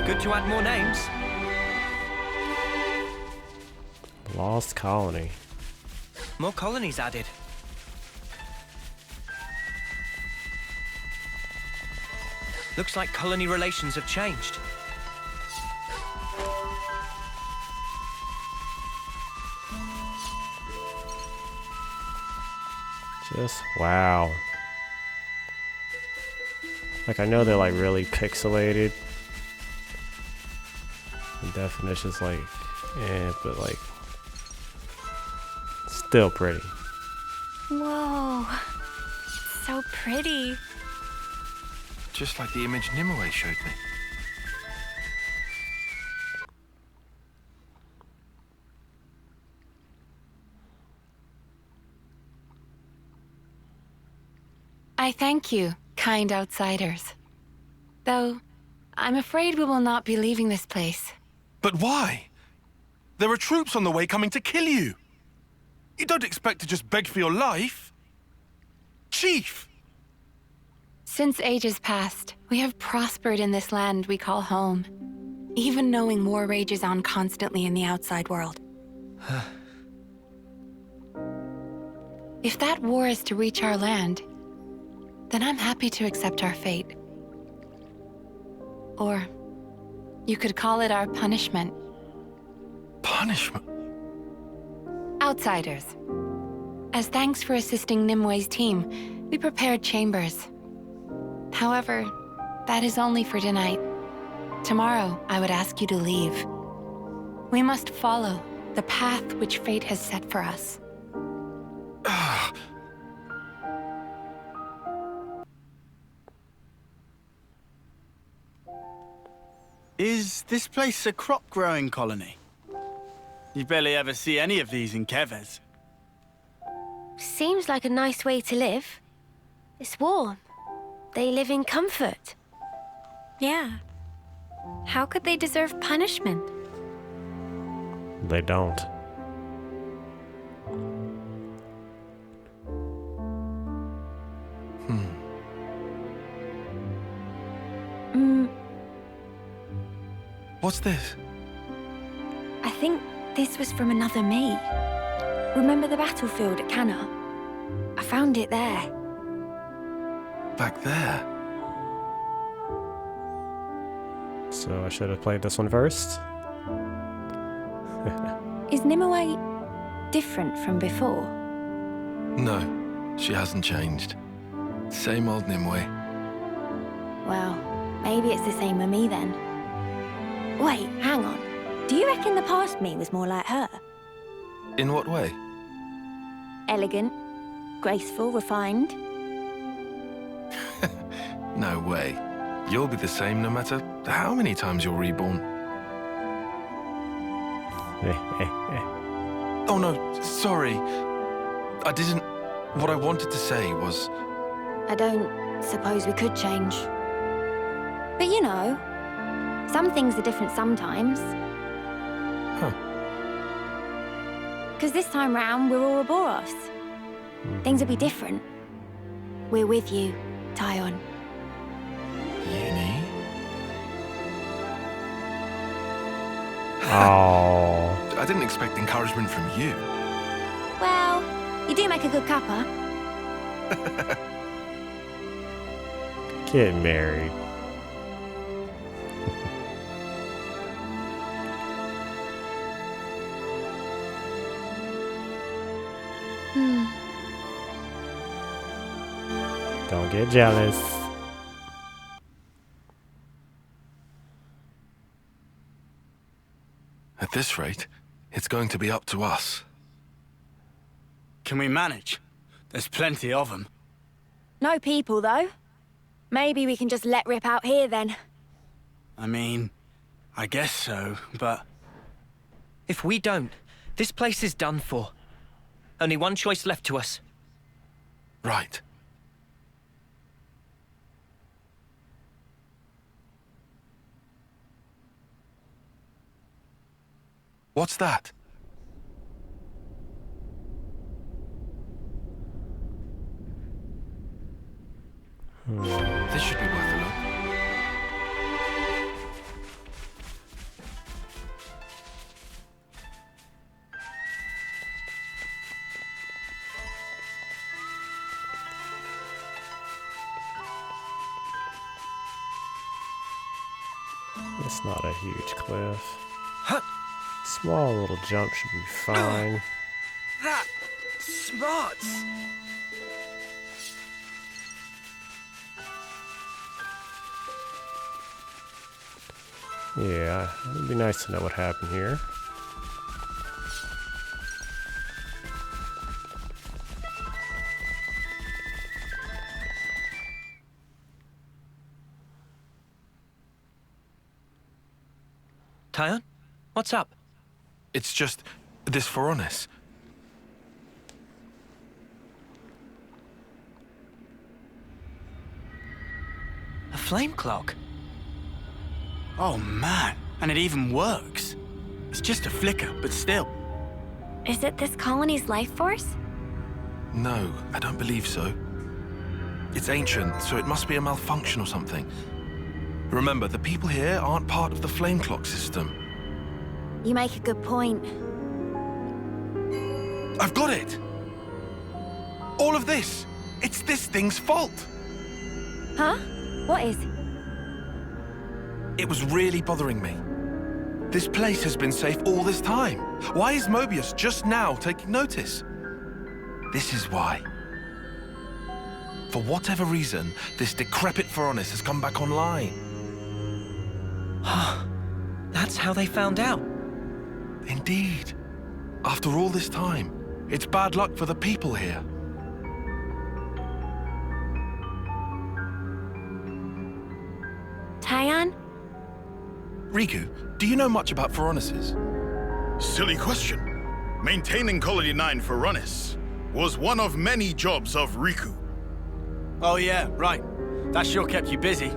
Good to add more names. Lost colony. More colonies added. Looks like colony relations have changed. Just wow. Like, I know they're like really pixelated. The definition's like, but like, still pretty. Whoa. So pretty. just like the image Nimue showed me. I thank you, kind outsiders. Though, I'm afraid we will not be leaving this place. But why? There are troops on the way coming to kill you. You don't expect to just beg for your life. Chief! Since ages past, we have prospered in this land we call home, even knowing war rages on constantly in the outside world. If that war is to reach our land, then I'm happy to accept our fate. Or you could call it our punishment. Punishment? Outsiders. As thanks for assisting Nimue's team, we prepared chambers. However, that is only for tonight. Tomorrow, I would ask you to leave. We must follow the path which fate has set for us. Is this place a crop-growing colony? You barely ever see any of these in Keves. Seems like a nice way to live. It's warm. They live in comfort. Yeah. How could they deserve punishment? They don't. What's this? I think this was from another me. Remember the battlefield at Cana? I found it there. Back there? So I should have played this one first. Is Nimue different from before? No, she hasn't changed. Same old Nimue. Well, maybe it's the same with me then. Wait, hang on. Do you reckon the past me was more like her? In what way? Elegant, graceful, refined? No way. You'll be the same no matter how many times you're reborn. Oh no, sorry. I didn't... What I wanted to say was... I don't suppose we could change. But you know, some things are different sometimes. Huh. Because this time round, we're Ouroboros. Things will be different. We're with you, Tyon. Uni? Oh. I didn't expect encouragement from you. Well, you do make a good cuppa. Get married. Don't get jealous. At this rate, it's going to be up to us. Can we manage? There's plenty of them. No people, though. Maybe we can just let rip out here, then. I mean, I guess so, but... If we don't, this place is done for. Only one choice left to us. Right. What's that? This should be worth a look. It's not a huge cliff. Small little jump should be fine. That smarts. Yeah, it'd be nice to know what happened here. Tyon? What's up? It's just this Phoronis. A flame clock? Oh man, and it even works. It's just a flicker, but still. Is it this colony's life force? No, I don't believe so. It's ancient, so it must be a malfunction or something. Remember, the people here aren't part of the flame clock system. You make a good point. I've got it! All of this! It's this thing's fault! Huh? What is? It was really bothering me. This place has been safe all this time. Why is Mobius just now taking notice? This is why. For whatever reason, this decrepit Phoronis has come back online. That's how they found out. Indeed. After all this time, it's bad luck for the people here. Tyon? Riku, do you know much about Phoronises? Silly question. Maintaining Colony 9 Phoronis was one of many jobs of Riku. Oh yeah, right. That sure kept you busy.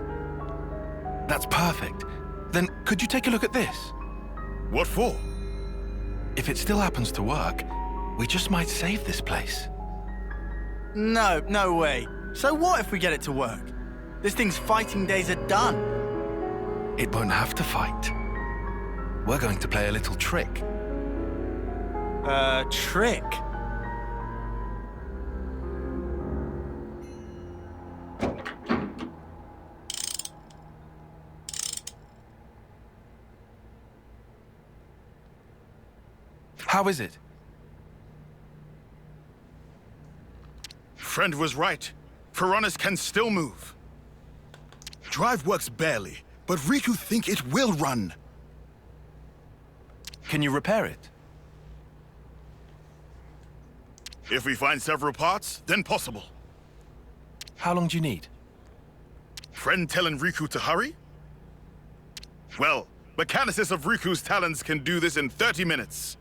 That's perfect. Then could you take a look at this? What for? If it still happens to work, we just might save this place. No way. So what if we get it to work? This thing's fighting days are done. It won't have to fight. We're going to play a little trick. Trick? How is it? Friend was right. Piranhas can still move. Drive works barely, but Riku think it will run. Can you repair it? If we find several parts, then possible. How long do you need? Friend telling Riku to hurry? Well, Mechanicis of Riku's talents can do this in 30 minutes.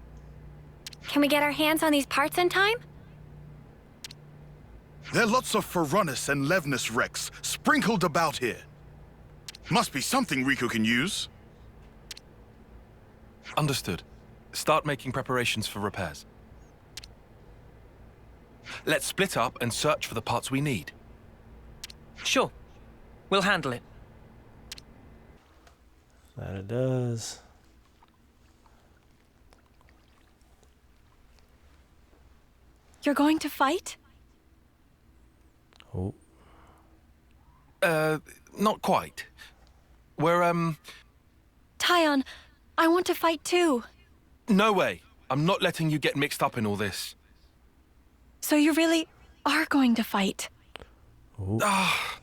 Can we get our hands on these parts in time? There are lots of Ferronis and Levnus wrecks sprinkled about here. Must be something Riku can use. Understood. Start making preparations for repairs. Let's split up and search for the parts we need. Sure. We'll handle it. That it does. You're going to fight? Oh. Not quite. We're, Taion, I want to fight too. No way. I'm not letting you get mixed up in all this. So you really are going to fight? Ah.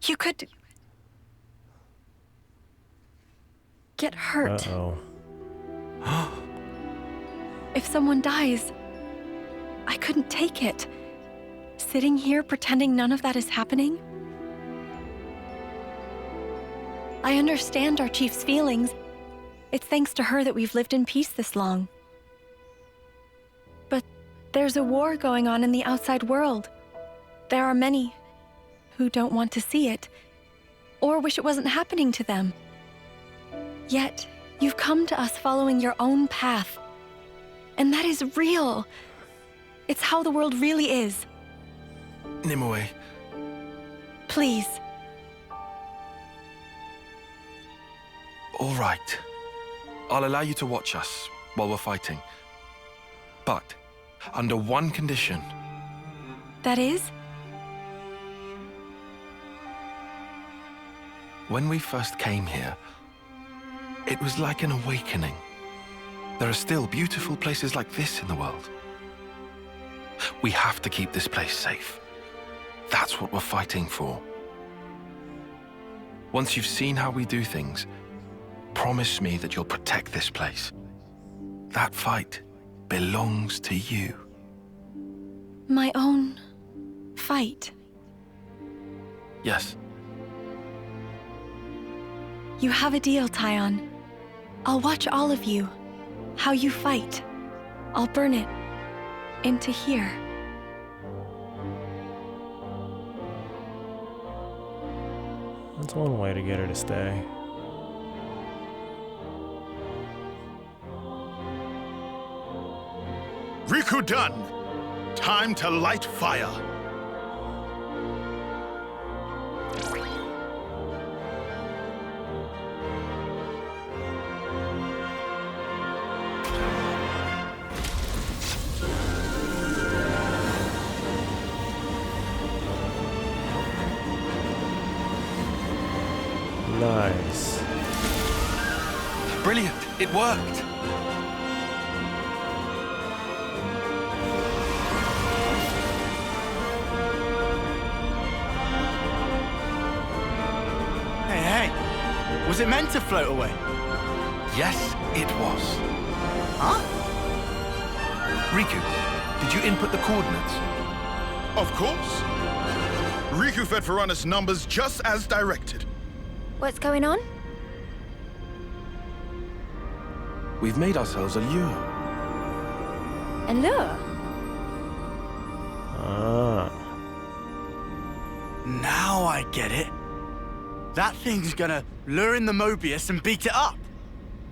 You could... get hurt. Uh-oh. If someone dies, I couldn't take it. Sitting here pretending none of that is happening? I understand our chief's feelings. It's thanks to her that we've lived in peace this long. But there's a war going on in the outside world. There are many who don't want to see it, or wish it wasn't happening to them. Yet, you've come to us following your own path. And that is real. It's how the world really is. Nimue. Please. All right. I'll allow you to watch us while we're fighting. But, under one condition. That is? When we first came here, it was like an awakening. There are still beautiful places like this in the world. We have to keep this place safe. That's what we're fighting for. Once you've seen how we do things, promise me that you'll protect this place. That fight belongs to you. My own fight. Yes. You have a deal, Taion. I'll watch all of you. How you fight. I'll burn it into here. That's one way to get her to stay. Riku done! Time to light fire! Nice. Brilliant! It worked! Hey, was it meant to float away? Yes, it was. Huh? Riku, did you input the coordinates? Of course. Riku fed Ferronis numbers just as directed. What's going on? We've made ourselves a lure. A lure? Ah. Now I get it. That thing's gonna lure in the Mobius and beat it up.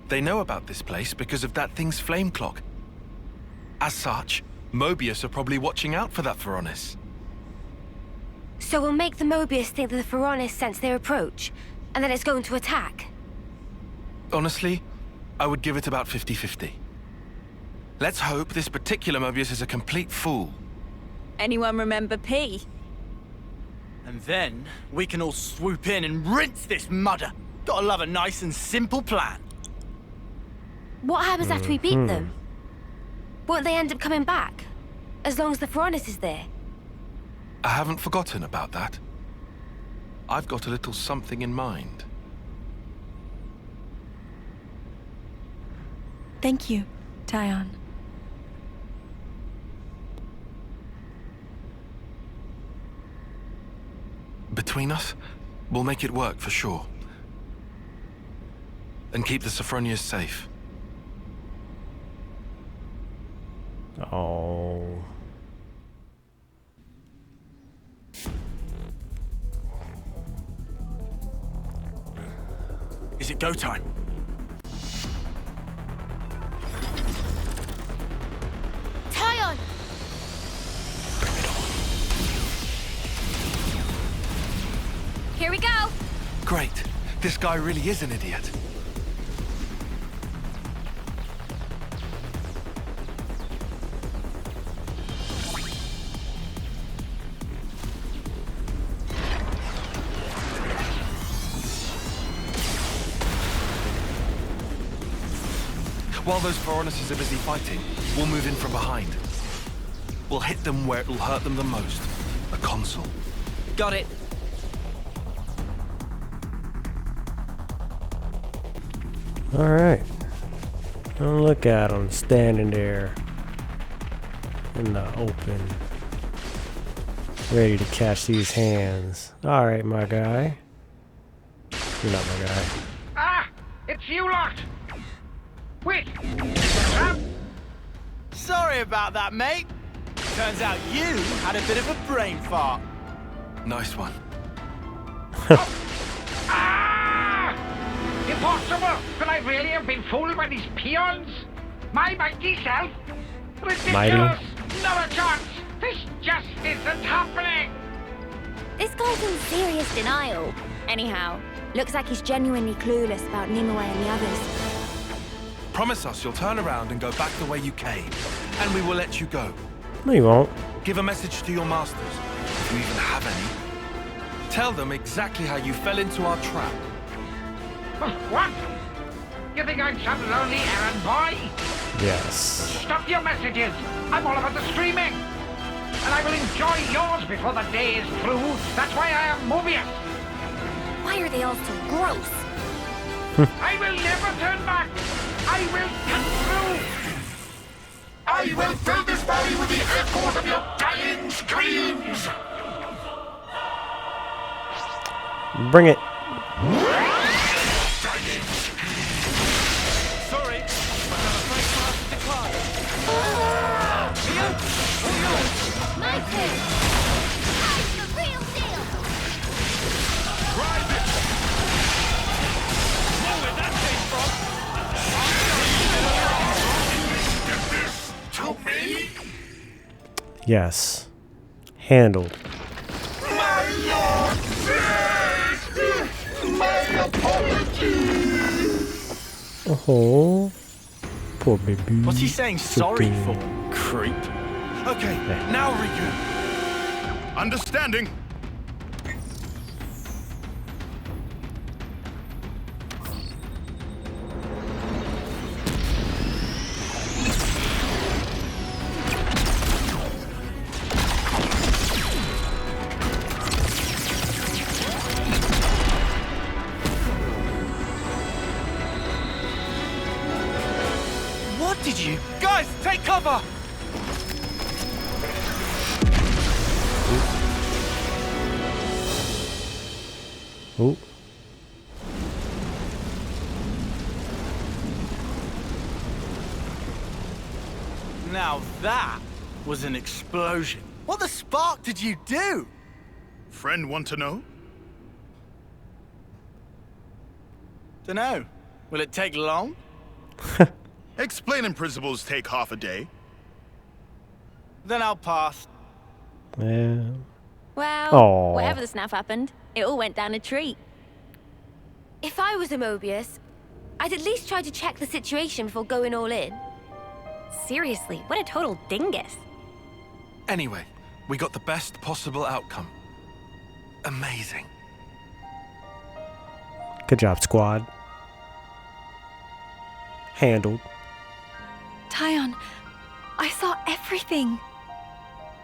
They know about this place because of that thing's flame clock. As such, Mobius are probably watching out for that Ferronis. So we'll make the Mobius think that the Ferronis sense their approach, and then it's going to attack. Honestly, I would give it about 50-50. Let's hope this particular Mobius is a complete fool. Anyone remember P? And then we can all swoop in and rinse this mudder. Gotta love a nice and simple plan. What happens after we beat them? Won't they end up coming back? As long as the Pharaonis is there? I haven't forgotten about that. I've got a little something in mind. Thank you, Tyon. Between us, we'll make it work for sure. And keep the Sophronias safe. Oh. Is it go time? Tyon! Here we go! Great. This guy really is an idiot. While those Pharaonis are busy fighting, we'll move in from behind. We'll hit them where it'll hurt them the most. The console. Got it. Alright. Look at him standing there in the open, ready to catch these hands. Alright, my guy. You're not my guy. Ah! It's you lot! Wait! Sorry about that, mate. Turns out you had a bit of a brain fart. Nice one. Ah! Impossible! Could I really have been fooled by these peons? My mighty self? Ridiculous! Mighty? Not a chance! This just isn't happening! This guy's in serious denial. Anyhow, looks like he's genuinely clueless about Nimue and the others. Promise us you'll turn around and go back the way you came, and we will let you go. No, you won't. Give a message to your masters, if you even have any. Tell them exactly how you fell into our trap. What? You think I'm some lonely errand boy? Yes. Stop your messages! I'm all about the streaming! And I will enjoy yours before the day is through. That's why I am Mobius! Why are they all so gross? I will never turn back! I will cut through! I will fill this valley with the echoes of your dying screams! Bring it. Sorry, but I'm afraid to have to decline. Mia? All yours! My turn! I'm the real deal! Drive it! Know where that came from? To me? Yes. Handled. My lord! My apologies! Oh. Poor baby. What's he saying sorry for, creep? Okay, now Riku. Understanding. What did you... Guys, take cover! Oh. Now that was an explosion. What the spark did you do? Friend want to know? Dunno. Will it take long? Explaining principles take half a day. Then I'll pass. Yeah. Well, Aw. whatever the snaff happened, it all went down a treat. If I was a Mobius, I'd at least try to check the situation before going all in. Seriously, what a total dingus. Anyway, we got the best possible outcome. Amazing. Good job, squad. Handled. Tyon, I saw everything.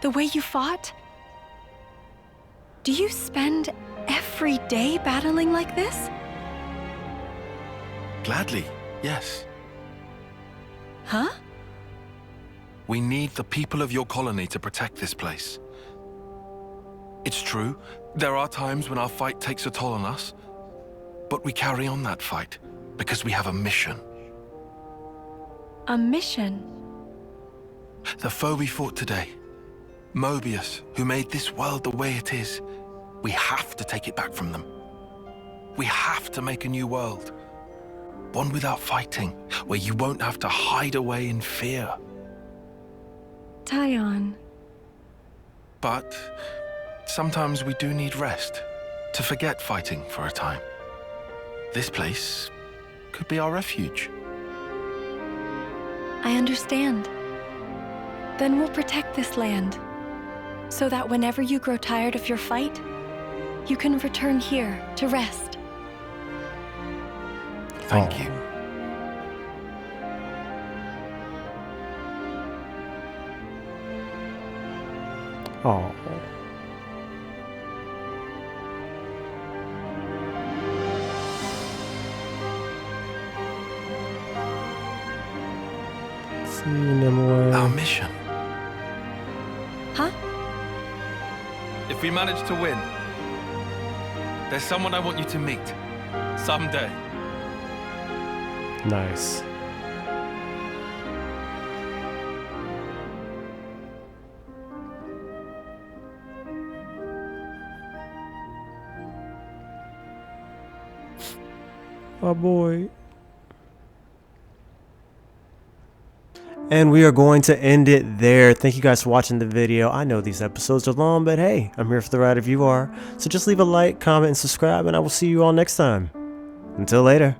The way you fought. Do you spend every day battling like this? Gladly, yes. Huh? We need the people of your colony to protect this place. It's true, there are times when our fight takes a toll on us, but we carry on that fight because we have a mission. A mission? The foe we fought today, Mobius, who made this world the way it is, we have to take it back from them. We have to make a new world. One without fighting, where you won't have to hide away in fear. Tyon. But sometimes we do need rest, to forget fighting for a time. This place could be our refuge. I understand. Then we'll protect this land, so that whenever you grow tired of your fight, you can return here to rest. Thank you. Oh. See Nimue. Our mission. Huh? If we manage to win, there's someone I want you to meet. Someday. Nice. My boy. And we are going to end it there. Thank you guys for watching the video. I know these episodes are long, but hey, I'm here for the ride if you are. So just leave a like, comment, and subscribe, and I will see you all next time. Until later.